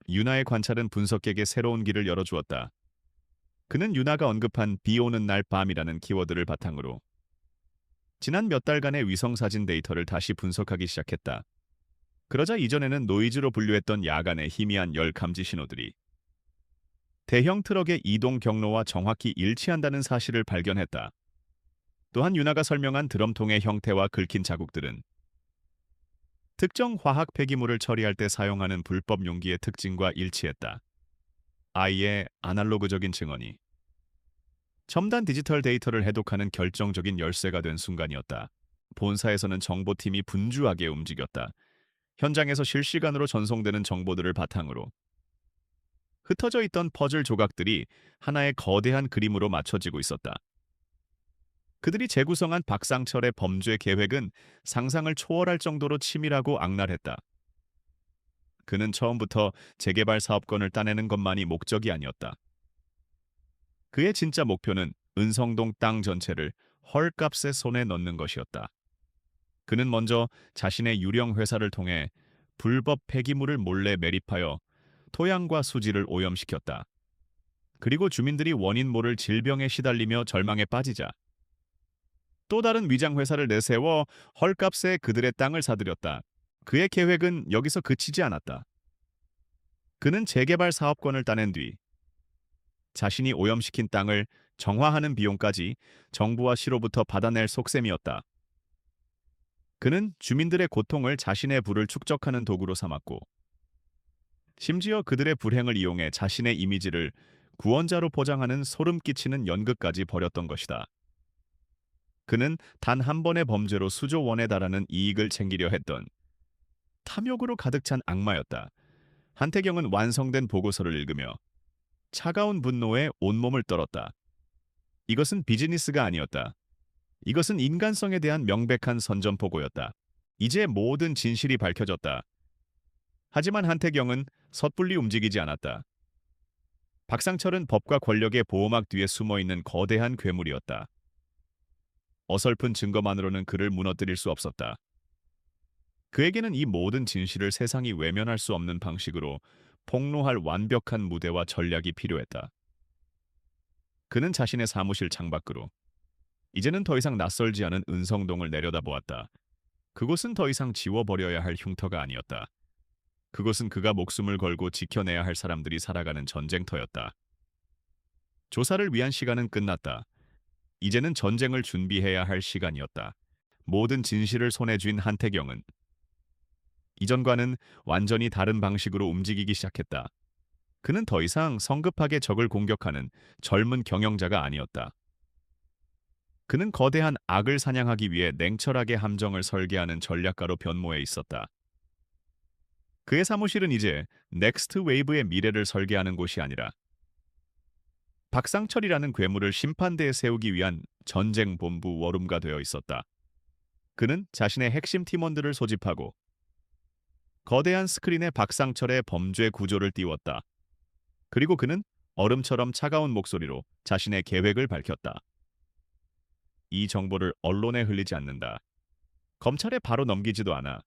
유나의 관찰은 분석객에게 새로운 길을 열어주었다. 그는 유나가 언급한 비 오는 날 밤이라는 키워드를 바탕으로 지난 몇 달간의 위성사진 데이터를 다시 분석하기 시작했다. 그러자 이전에는 노이즈로 분류했던 야간의 희미한 열 감지 신호들이 대형 트럭의 이동 경로와 정확히 일치한다는 사실을 발견했다. 또한 유나가 설명한 드럼통의 형태와 긁힌 자국들은 특정 화학 폐기물을 처리할 때 사용하는 불법 용기의 특징과 일치했다. 아이의 아날로그적인 증언이 첨단 디지털 데이터를 해독하는 결정적인 열쇠가 된 순간이었다. 본사에서는 정보팀이 분주하게 움직였다. 현장에서 실시간으로 전송되는 정보들을 바탕으로 흩어져 있던 퍼즐 조각들이 하나의 거대한 그림으로 맞춰지고 있었다. 그들이 재구성한 박상철의 범죄 계획은 상상을 초월할 정도로 치밀하고 악랄했다. 그는 처음부터 재개발 사업권을 따내는 것만이 목적이 아니었다. 그의 진짜 목표는 은성동 땅 전체를 헐값에 손에 넣는 것이었다. 그는 먼저 자신의 유령 회사를 통해 불법 폐기물을 몰래 매립하여 토양과 수지를 오염시켰다. 그리고 주민들이 원인 모를 질병에 시달리며 절망에 빠지자 또 다른 위장 회사를 내세워 헐값에 그들의 땅을 사들였다. 그의 계획은 여기서 그치지 않았다. 그는 재개발 사업권을 따낸 뒤 자신이 오염시킨 땅을 정화하는 비용까지 정부와 시로부터 받아낼 속셈이었다. 그는 주민들의 고통을 자신의 부를 축적하는 도구로 삼았고 심지어 그들의 불행을 이용해 자신의 이미지를 구원자로 포장하는 소름 끼치는 연극까지 벌였던 것이다. 그는 단 한 번의 범죄로 수조 원에 달하는 이익을 챙기려 했던 탐욕으로 가득 찬 악마였다. 한태경은 완성된 보고서를 읽으며 차가운 분노에 온몸을 떨었다. 이것은 비즈니스가 아니었다. 이것은 인간성에 대한 명백한 선전포고였다. 이제 모든 진실이 밝혀졌다. 하지만 한태경은 섣불리 움직이지 않았다. 박상철은 법과 권력의 보호막 뒤에 숨어있는 거대한 괴물이었다. 어설픈 증거만으로는 그를 무너뜨릴 수 없었다. 그에게는 이 모든 진실을 세상이 외면할 수 없는 방식으로 폭로할 완벽한 무대와 전략이 필요했다. 그는 자신의 사무실 창밖으로 이제는 더 이상 낯설지 않은 은성동을 내려다보았다. 그곳은 더 이상 지워버려야 할 흉터가 아니었다. 그곳은 그가 목숨을 걸고 지켜내야 할 사람들이 살아가는 전쟁터였다. 조사를 위한 시간은 끝났다. 이제는 전쟁을 준비해야 할 시간이었다. 모든 진실을 손에 쥔 한태경은 이전과는 완전히 다른 방식으로 움직이기 시작했다. 그는 더 이상 성급하게 적을 공격하는 젊은 경영자가 아니었다. 그는 거대한 악을 사냥하기 위해 냉철하게 함정을 설계하는 전략가로 변모해 있었다. 그의 사무실은 이제 넥스트 웨이브의 미래를 설계하는 곳이 아니라 박상철이라는 괴물을 심판대에 세우기 위한 전쟁 본부 워룸가 되어 있었다. 그는 자신의 핵심 팀원들을 소집하고 거대한 스크린에 박상철의 범죄 구조를 띄웠다. 그리고 그는 얼음처럼 차가운 목소리로 자신의 계획을 밝혔다. 이 정보를 언론에 흘리지 않는다. 검찰에 바로 넘기지도 않아.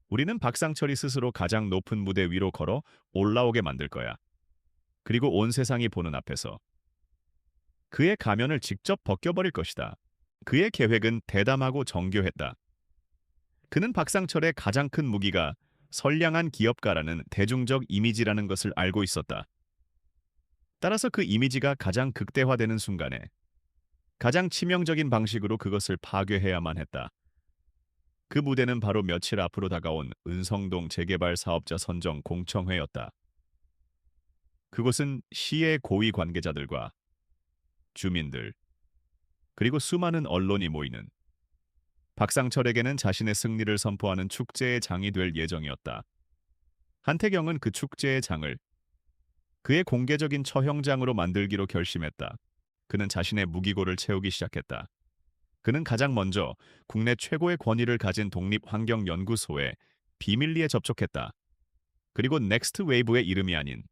우리는 박상철이 스스로 가장 높은 무대 위로 걸어 올라오게 만들 거야. 그리고 온 세상이 보는 앞에서 그의 가면을 직접 벗겨버릴 것이다. 그의 계획은 대담하고 정교했다. 그는 박상철의 가장 큰 무기가 선량한 기업가라는 대중적 이미지라는 것을 알고 있었다. 따라서 그 이미지가 가장 극대화되는 순간에 가장 치명적인 방식으로 그것을 파괴해야만 했다. 그 무대는 바로 며칠 앞으로 다가온 은성동 재개발 사업자 선정 공청회였다. 그곳은 시의 고위 관계자들과 주민들, 그리고 수많은 언론이 모이는 박상철에게는 자신의 승리를 선포하는 축제의 장이 될 예정이었다. 한태경은 그 축제의 장을 그의 공개적인 처형장으로 만들기로 결심했다. 그는 자신의 무기고를 채우기 시작했다. 그는 가장 먼저 국내 최고의 권위를 가진 독립환경연구소에 비밀리에 접촉했다. 그리고 넥스트 웨이브의 이름이 아닌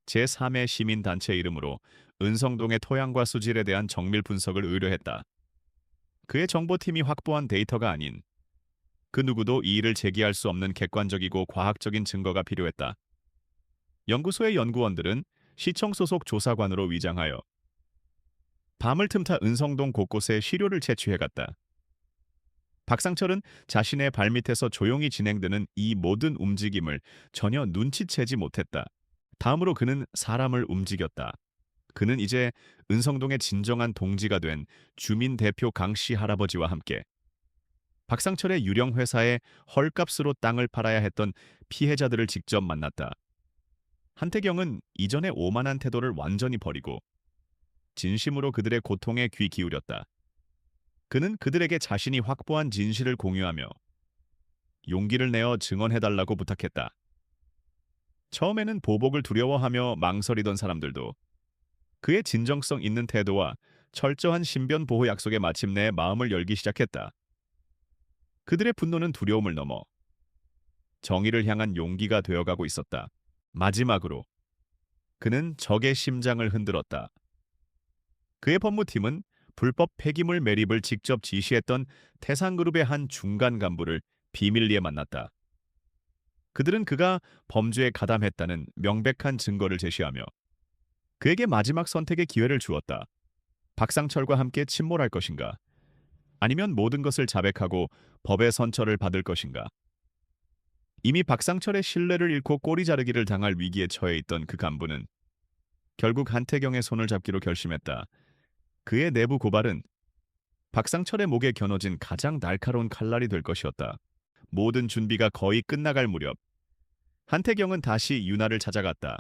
제3의 시민단체 이름으로 은성동의 토양과 수질에 대한 정밀 분석을 의뢰했다. 그의 정보팀이 확보한 데이터가 아닌 그 누구도 이 일을 제기할 수 없는 객관적이고 과학적인 증거가 필요했다. 연구소의 연구원들은 시청 소속 조사관으로 위장하여 밤을 틈타 은성동 곳곳에 시료를 채취해갔다. 박상철은 자신의 발밑에서 조용히 진행되는 이 모든 움직임을 전혀 눈치채지 못했다. 다음으로 그는 사람을 움직였다. 그는 이제 은성동의 진정한 동지가 된 주민 대표 강씨 할아버지와 함께 박상철의 유령 회사에 헐값으로 땅을 팔아야 했던 피해자들을 직접 만났다. 한태경은 이전의 오만한 태도를 완전히 버리고 진심으로 그들의 고통에 귀 기울였다. 그는 그들에게 자신이 확보한 진실을 공유하며 용기를 내어 증언해달라고 부탁했다. 처음에는 보복을 두려워하며 망설이던 사람들도 그의 진정성 있는 태도와 철저한 신변 보호 약속에 마침내 마음을 열기 시작했다. 그들의 분노는 두려움을 넘어 정의를 향한 용기가 되어가고 있었다. 마지막으로 그는 적의 심장을 흔들었다. 그의 법무팀은 불법 폐기물 매립을 직접 지시했던 태상그룹의 한 중간 간부를 비밀리에 만났다. 그들은 그가 범죄에 가담했다는 명백한 증거를 제시하며 그에게 마지막 선택의 기회를 주었다. 박상철과 함께 침몰할 것인가? 아니면 모든 것을 자백하고 법의 선처를 받을 것인가? 이미 박상철의 신뢰를 잃고 꼬리 자르기를 당할 위기에 처해 있던 그 간부는 결국 한태경의 손을 잡기로 결심했다. 그의 내부 고발은 박상철의 목에 겨눠진 가장 날카로운 칼날이 될 것이었다. 모든 준비가 거의 끝나갈 무렵 한태경은 다시 윤아를 찾아갔다.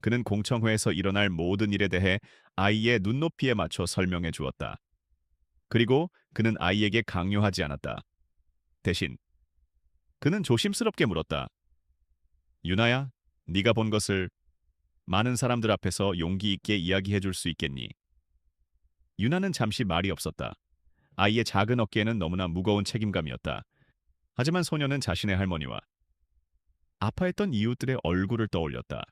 그는 공청회에서 일어날 모든 일에 대해 아이의 눈높이에 맞춰 설명해 주었다. 그리고 그는 아이에게 강요하지 않았다. 대신 그는 조심스럽게 물었다. 윤아야, 네가 본 것을 많은 사람들 앞에서 용기 있게 이야기해 줄 수 있겠니? 윤아는 잠시 말이 없었다. 아이의 작은 어깨에는 너무나 무거운 책임감이었다. 하지만 소녀는 자신의 할머니와 아파했던 이웃들의 얼굴을 떠올렸다.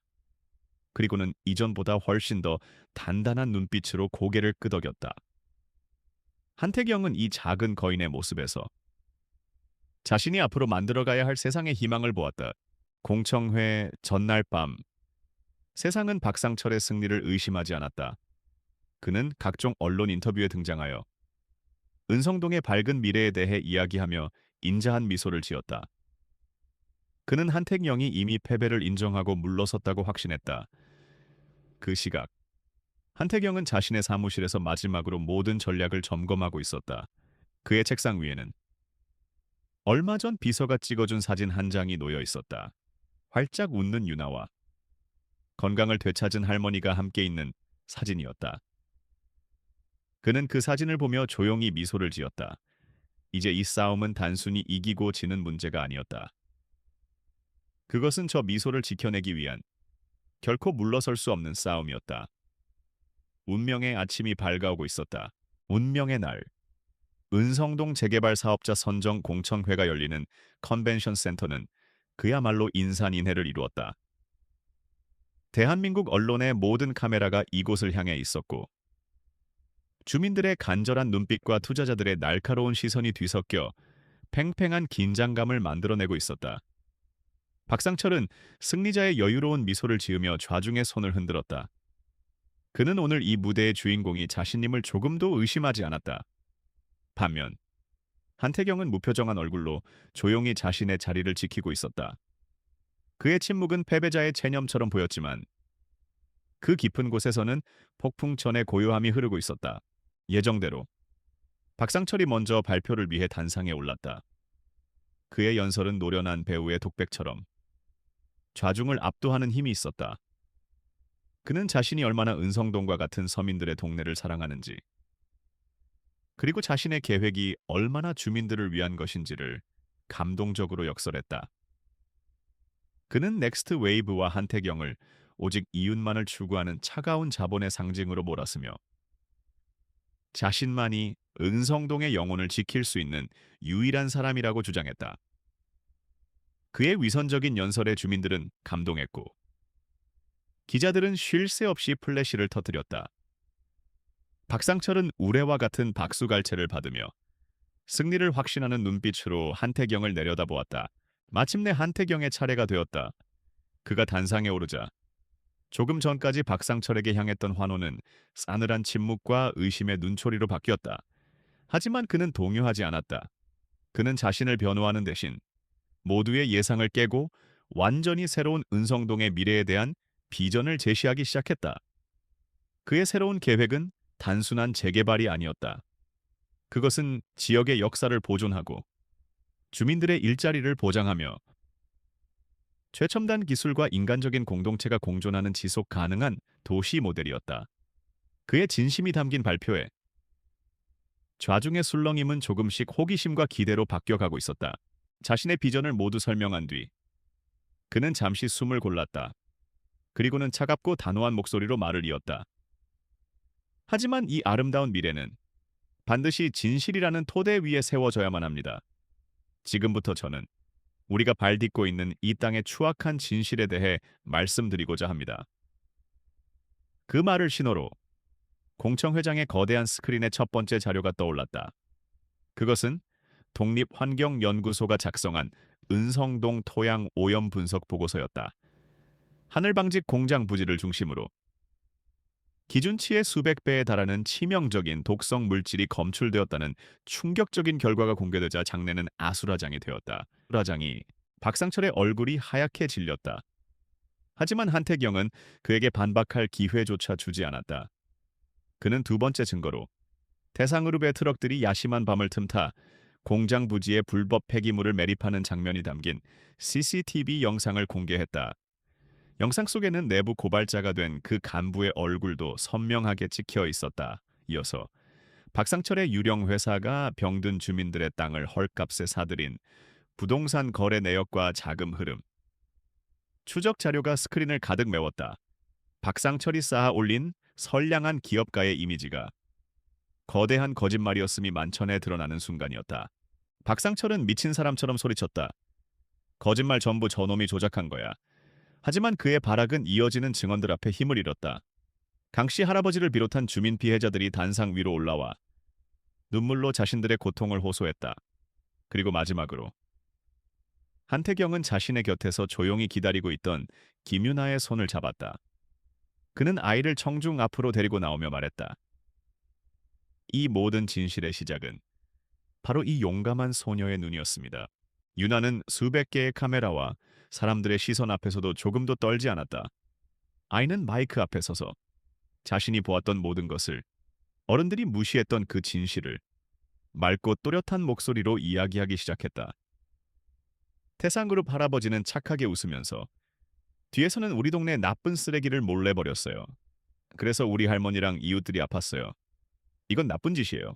그리고는 이전보다 훨씬 더 단단한 눈빛으로 고개를 끄덕였다. 한태경은 이 작은 거인의 모습에서 자신이 앞으로 만들어가야 할 세상의 희망을 보았다. 공청회 전날 밤, 세상은 박상철의 승리를 의심하지 않았다. 그는 각종 언론 인터뷰에 등장하여 은성동의 밝은 미래에 대해 이야기하며 인자한 미소를 지었다. 그는 한택영이 이미 패배를 인정하고 물러섰다고 확신했다. 그 시각, 한택영은 자신의 사무실에서 마지막으로 모든 전략을 점검하고 있었다. 그의 책상 위에는 얼마 전 비서가 찍어준 사진 한 장이 놓여 있었다. 활짝 웃는 유나와 건강을 되찾은 할머니가 함께 있는 사진이었다. 그는 그 사진을 보며 조용히 미소를 지었다. 이제 이 싸움은 단순히 이기고 지는 문제가 아니었다. 그것은 저 미소를 지켜내기 위한 결코 물러설 수 없는 싸움이었다. 운명의 아침이 밝아오고 있었다. 운명의 날. 은성동 재개발 사업자 선정 공청회가 열리는 컨벤션 센터는 그야말로 인산인해를 이루었다. 대한민국 언론의 모든 카메라가 이곳을 향해 있었고 주민들의 간절한 눈빛과 투자자들의 날카로운 시선이 뒤섞여 팽팽한 긴장감을 만들어내고 있었다. 박상철은 승리자의 여유로운 미소를 지으며 좌중의 손을 흔들었다. 그는 오늘 이 무대의 주인공이 자신임을 조금도 의심하지 않았다. 반면 한태경은 무표정한 얼굴로 조용히 자신의 자리를 지키고 있었다. 그의 침묵은 패배자의 체념처럼 보였지만 그 깊은 곳에서는 폭풍천의 고요함이 흐르고 있었다. 예정대로 박상철이 먼저 발표를 위해 단상에 올랐다. 그의 연설은 노련한 배우의 독백처럼 좌중을 압도하는 힘이 있었다. 그는 자신이 얼마나 은성동과 같은 서민들의 동네를 사랑하는지, 그리고 자신의 계획이 얼마나 주민들을 위한 것인지를 감동적으로 역설했다. 그는 넥스트 웨이브와 한태경을 오직 이윤만을 추구하는 차가운 자본의 상징으로 몰았으며 자신만이 은성동의 영혼을 지킬 수 있는 유일한 사람이라고 주장했다. 그의 위선적인 연설에 주민들은 감동했고 기자들은 쉴 새 없이 플래시를 터뜨렸다. 박상철은 우레와 같은 박수갈채를 받으며 승리를 확신하는 눈빛으로 한태경을 내려다보았다. 마침내 한태경의 차례가 되었다. 그가 단상에 오르자 조금 전까지 박상철에게 향했던 환호는 싸늘한 침묵과 의심의 눈초리로 바뀌었다. 하지만 그는 동요하지 않았다. 그는 자신을 변호하는 대신 모두의 예상을 깨고 완전히 새로운 은성동의 미래에 대한 비전을 제시하기 시작했다. 그의 새로운 계획은 단순한 재개발이 아니었다. 그것은 지역의 역사를 보존하고 주민들의 일자리를 보장하며 최첨단 기술과 인간적인 공동체가 공존하는 지속 가능한 도시 모델이었다. 그의 진심이 담긴 발표에 좌중의 술렁임은 조금씩 호기심과 기대로 바뀌어가고 있었다. 자신의 비전을 모두 설명한 뒤 그는 잠시 숨을 골랐다. 그리고는 차갑고 단호한 목소리로 말을 이었다. 하지만 이 아름다운 미래는 반드시 진실이라는 토대 위에 세워져야만 합니다. 지금부터 저는 우리가 발딛고 있는 이 땅의 추악한 진실에 대해 말씀드리고자 합니다. 그 말을 신호로 공청회장의 거대한 스크린에 첫 번째 자료가 떠올랐다. 그것은 독립환경연구소가 작성한 은성동 토양 오염 분석 보고서였다. 하늘방직 공장 부지를 중심으로 기준치의 수백 배에 달하는 치명적인 독성 물질이 검출되었다는 충격적인 결과가 공개되자 장내는 아수라장이 되었다. 아수라장이 박상철의 얼굴이 하얗게 질렸다. 하지만 한태경은 그에게 반박할 기회조차 주지 않았다. 그는 두 번째 증거로 대상그룹의 트럭들이 야심한 밤을 틈타 공장 부지에 불법 폐기물을 매립하는 장면이 담긴 CCTV 영상을 공개했다. 영상 속에는 내부 고발자가 된 그 간부의 얼굴도 선명하게 찍혀 있었다. 이어서 박상철의 유령 회사가 병든 주민들의 땅을 헐값에 사들인 부동산 거래 내역과 자금 흐름, 추적 자료가 스크린을 가득 메웠다. 박상철이 쌓아 올린 선량한 기업가의 이미지가 거대한 거짓말이었음이 만천에 드러나는 순간이었다. 박상철은 미친 사람처럼 소리쳤다. 거짓말 전부 저놈이 조작한 거야. 하지만 그의 발악은 이어지는 증언들 앞에 힘을 잃었다. 강씨 할아버지를 비롯한 주민 피해자들이 단상 위로 올라와 눈물로 자신들의 고통을 호소했다. 그리고 마지막으로 한태경은 자신의 곁에서 조용히 기다리고 있던 김유나의 손을 잡았다. 그는 아이를 청중 앞으로 데리고 나오며 말했다. 이 모든 진실의 시작은 바로 이 용감한 소녀의 눈이었습니다. 유나는 수백 개의 카메라와 사람들의 시선 앞에서도 조금도 떨지 않았다. 아이는 마이크 앞에 서서 자신이 보았던 모든 것을, 어른들이 무시했던 그 진실을 맑고 또렷한 목소리로 이야기하기 시작했다. 태상그룹 할아버지는 착하게 웃으면서 뒤에서는 우리 동네 나쁜 쓰레기를 몰래 버렸어요. 그래서 우리 할머니랑 이웃들이 아팠어요. 이건 나쁜 짓이에요.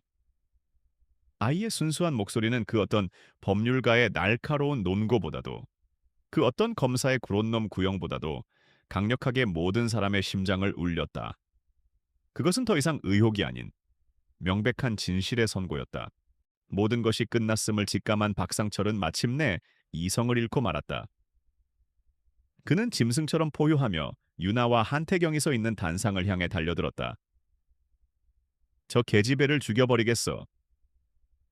아이의 순수한 목소리는 그 어떤 법률가의 날카로운 논고보다도, 그 어떤 검사의 구론놈 구형보다도 강력하게 모든 사람의 심장을 울렸다. 그것은 더 이상 의혹이 아닌 명백한 진실의 선고였다. 모든 것이 끝났음을 직감한 박상철은 마침내 이성을 잃고 말았다. 그는 짐승처럼 포효하며 유나와 한태경이 서 있는 단상을 향해 달려들었다. 저 계집애를 죽여버리겠어.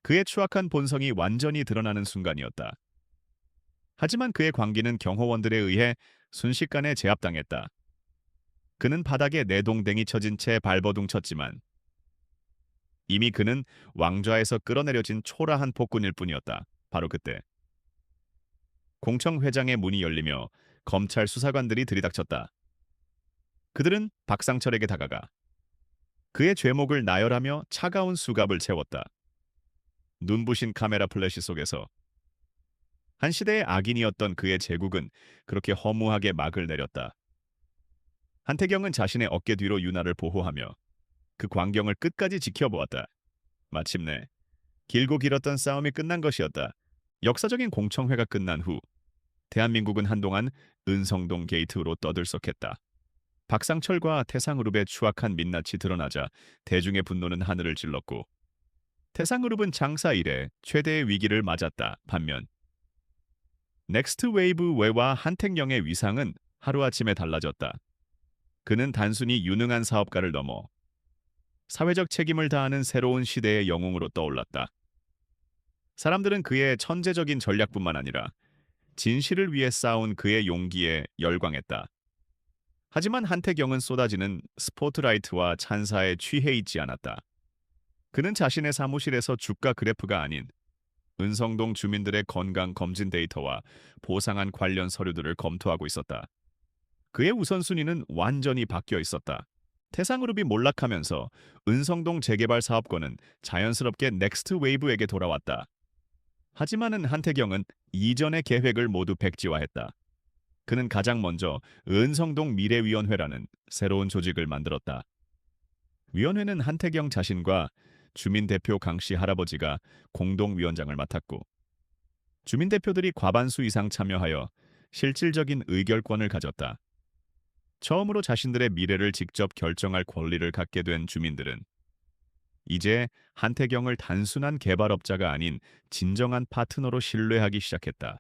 그의 추악한 본성이 완전히 드러나는 순간이었다. 하지만 그의 광기는 경호원들에 의해 순식간에 제압당했다. 그는 바닥에 내동댕이 쳐진 채 발버둥 쳤지만 이미 그는 왕좌에서 끌어내려진 초라한 폭군일 뿐이었다. 바로 그때 공청회장의 문이 열리며 검찰 수사관들이 들이닥쳤다. 그들은 박상철에게 다가가 그의 죄목을 나열하며 차가운 수갑을 채웠다. 눈부신 카메라 플래시 속에서 한 시대의 악인이었던 그의 제국은 그렇게 허무하게 막을 내렸다. 한태경은 자신의 어깨 뒤로 유나를 보호하며 그 광경을 끝까지 지켜보았다. 마침내 길고 길었던 싸움이 끝난 것이었다. 역사적인 공청회가 끝난 후 대한민국은 한동안 은성동 게이트로 떠들썩했다. 박상철과 태상그룹의 추악한 민낯이 드러나자 대중의 분노는 하늘을 찔렀고 태상그룹은 장사 이래 최대의 위기를 맞았다. 반면 넥스트 웨이브 외와 한택영의 위상은 하루아침에 달라졌다. 그는 단순히 유능한 사업가를 넘어 사회적 책임을 다하는 새로운 시대의 영웅으로 떠올랐다. 사람들은 그의 천재적인 전략뿐만 아니라 진실을 위해 싸운 그의 용기에 열광했다. 하지만 한태경은 쏟아지는 스포트라이트와 찬사에 취해 있지 않았다. 그는 자신의 사무실에서 주가 그래프가 아닌 은성동 주민들의 건강 검진 데이터와 보상안 관련 서류들을 검토하고 있었다. 그의 우선순위는 완전히 바뀌어 있었다. 태상그룹이 몰락하면서 은성동 재개발 사업권은 자연스럽게 넥스트 웨이브에게 돌아왔다. 하지만은 한태경은 이전의 계획을 모두 백지화했다. 그는 가장 먼저 은성동 미래위원회라는 새로운 조직을 만들었다. 위원회는 한태경 자신과 주민대표 강씨 할아버지가 공동위원장을 맡았고 주민대표들이 과반수 이상 참여하여 실질적인 의결권을 가졌다. 처음으로 자신들의 미래를 직접 결정할 권리를 갖게 된 주민들은 이제 한태경을 단순한 개발업자가 아닌 진정한 파트너로 신뢰하기 시작했다.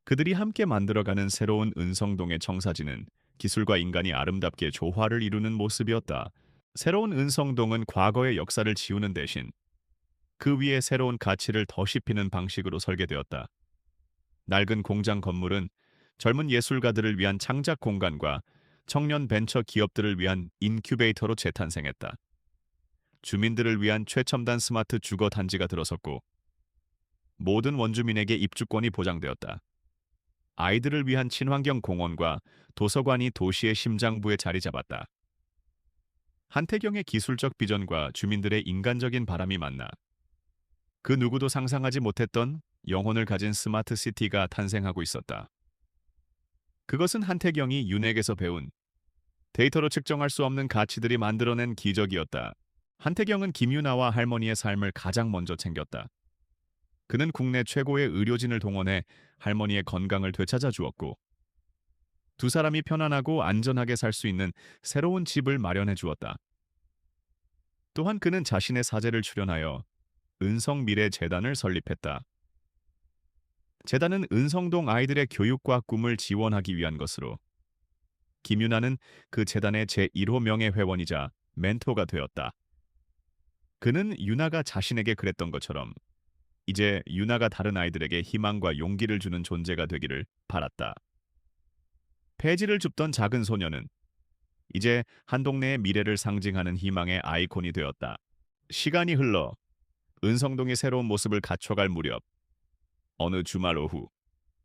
그들이 함께 만들어가는 새로운 은성동의 청사진은 기술과 인간이 아름답게 조화를 이루는 모습이었다. 새로운 은성동은 과거의 역사를 지우는 대신 그 위에 새로운 가치를 더 씹히는 방식으로 설계되었다. 낡은 공장 건물은 젊은 예술가들을 위한 창작 공간과 청년 벤처 기업들을 위한 인큐베이터로 재탄생했다. 주민들을 위한 최첨단 스마트 주거 단지가 들어섰고 모든 원주민에게 입주권이 보장되었다. 아이들을 위한 친환경 공원과 도서관이 도시의 심장부에 자리 잡았다. 한태경의 기술적 비전과 주민들의 인간적인 바람이 만나 그 누구도 상상하지 못했던 영혼을 가진 스마트 시티가 탄생하고 있었다. 그것은 한태경이 윤핵에서 배운 데이터로 측정할 수 없는 가치들이 만들어낸 기적이었다. 한태경은 김유나와 할머니의 삶을 가장 먼저 챙겼다. 그는 국내 최고의 의료진을 동원해 할머니의 건강을 되찾아 주었고 두 사람이 편안하고 안전하게 살 수 있는 새로운 집을 마련해 주었다. 또한 그는 자신의 사재를 출연하여 은성미래재단을 설립했다. 재단은 은성동 아이들의 교육과 꿈을 지원하기 위한 것으로 김유나는 그 재단의 제1호 명예회원이자 멘토가 되었다. 그는 유나가 자신에게 그랬던 것처럼 이제 유나가 다른 아이들에게 희망과 용기를 주는 존재가 되기를 바랐다. 폐지를 줍던 작은 소녀는 이제 한 동네의 미래를 상징하는 희망의 아이콘이 되었다. 시간이 흘러 은성동이 새로운 모습을 갖춰갈 무렵 어느 주말 오후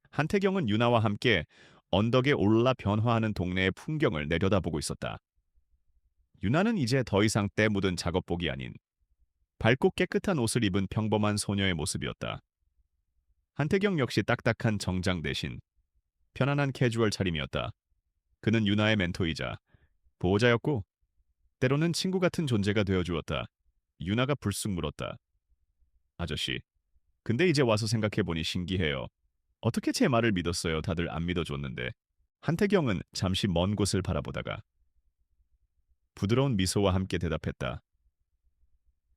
한태경은 유나와 함께 언덕에 올라 변화하는 동네의 풍경을 내려다보고 있었다. 유나는 이제 더 이상 때 묻은 작업복이 아닌 밝고 깨끗한 옷을 입은 평범한 소녀의 모습이었다. 한태경 역시 딱딱한 정장 대신 편안한 캐주얼 차림이었다. 그는 유나의 멘토이자 보호자였고 때로는 친구 같은 존재가 되어주었다. 유나가 불쑥 물었다. 아저씨, 근데 이제 와서 생각해보니 신기해요. 어떻게 제 말을 믿었어요? 다들 안 믿어줬는데. 한태경은 잠시 먼 곳을 바라보다가 부드러운 미소와 함께 대답했다.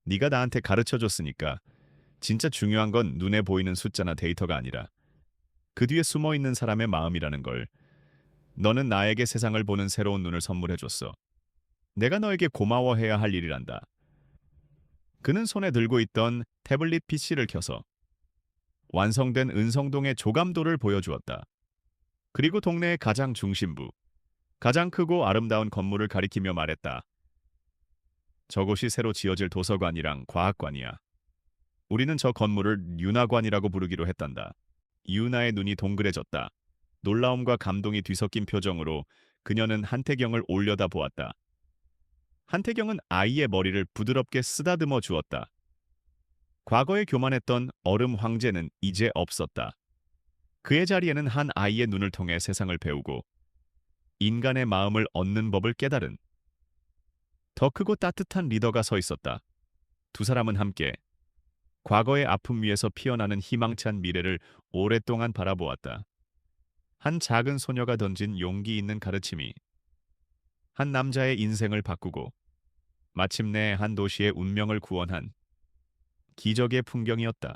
네가 나한테 가르쳐줬으니까 진짜 중요한 건 눈에 보이는 숫자나 데이터가 아니라 그 뒤에 숨어있는 사람의 마음이라는 걸. 너는 나에게 세상을 보는 새로운 눈을 선물해줬어. 내가 너에게 고마워해야 할 일이란다. 그는 손에 들고 있던 태블릿 PC를 켜서 완성된 은성동의 조감도를 보여주었다. 그리고 동네의 가장 중심부, 가장 크고 아름다운 건물을 가리키며 말했다. 저곳이 새로 지어질 도서관이랑 과학관이야. 우리는 저 건물을 윤화관이라고 부르기로 했단다. 유나의 눈이 동그래졌다. 놀라움과 감동이 뒤섞인 표정으로 그녀는 한태경을 올려다 보았다. 한태경은 아이의 머리를 부드럽게 쓰다듬어 주었다. 과거에 교만했던 얼음 황제는 이제 없었다. 그의 자리에는 한 아이의 눈을 통해 세상을 배우고 인간의 마음을 얻는 법을 깨달은 더 크고 따뜻한 리더가 서 있었다. 두 사람은 함께 과거의 아픔 위에서 피어나는 희망찬 미래를 오랫동안 바라보았다. 한 작은 소녀가 던진 용기 있는 가르침이 한 남자의 인생을 바꾸고 마침내 한 도시의 운명을 구원한 기적의 풍경이었다.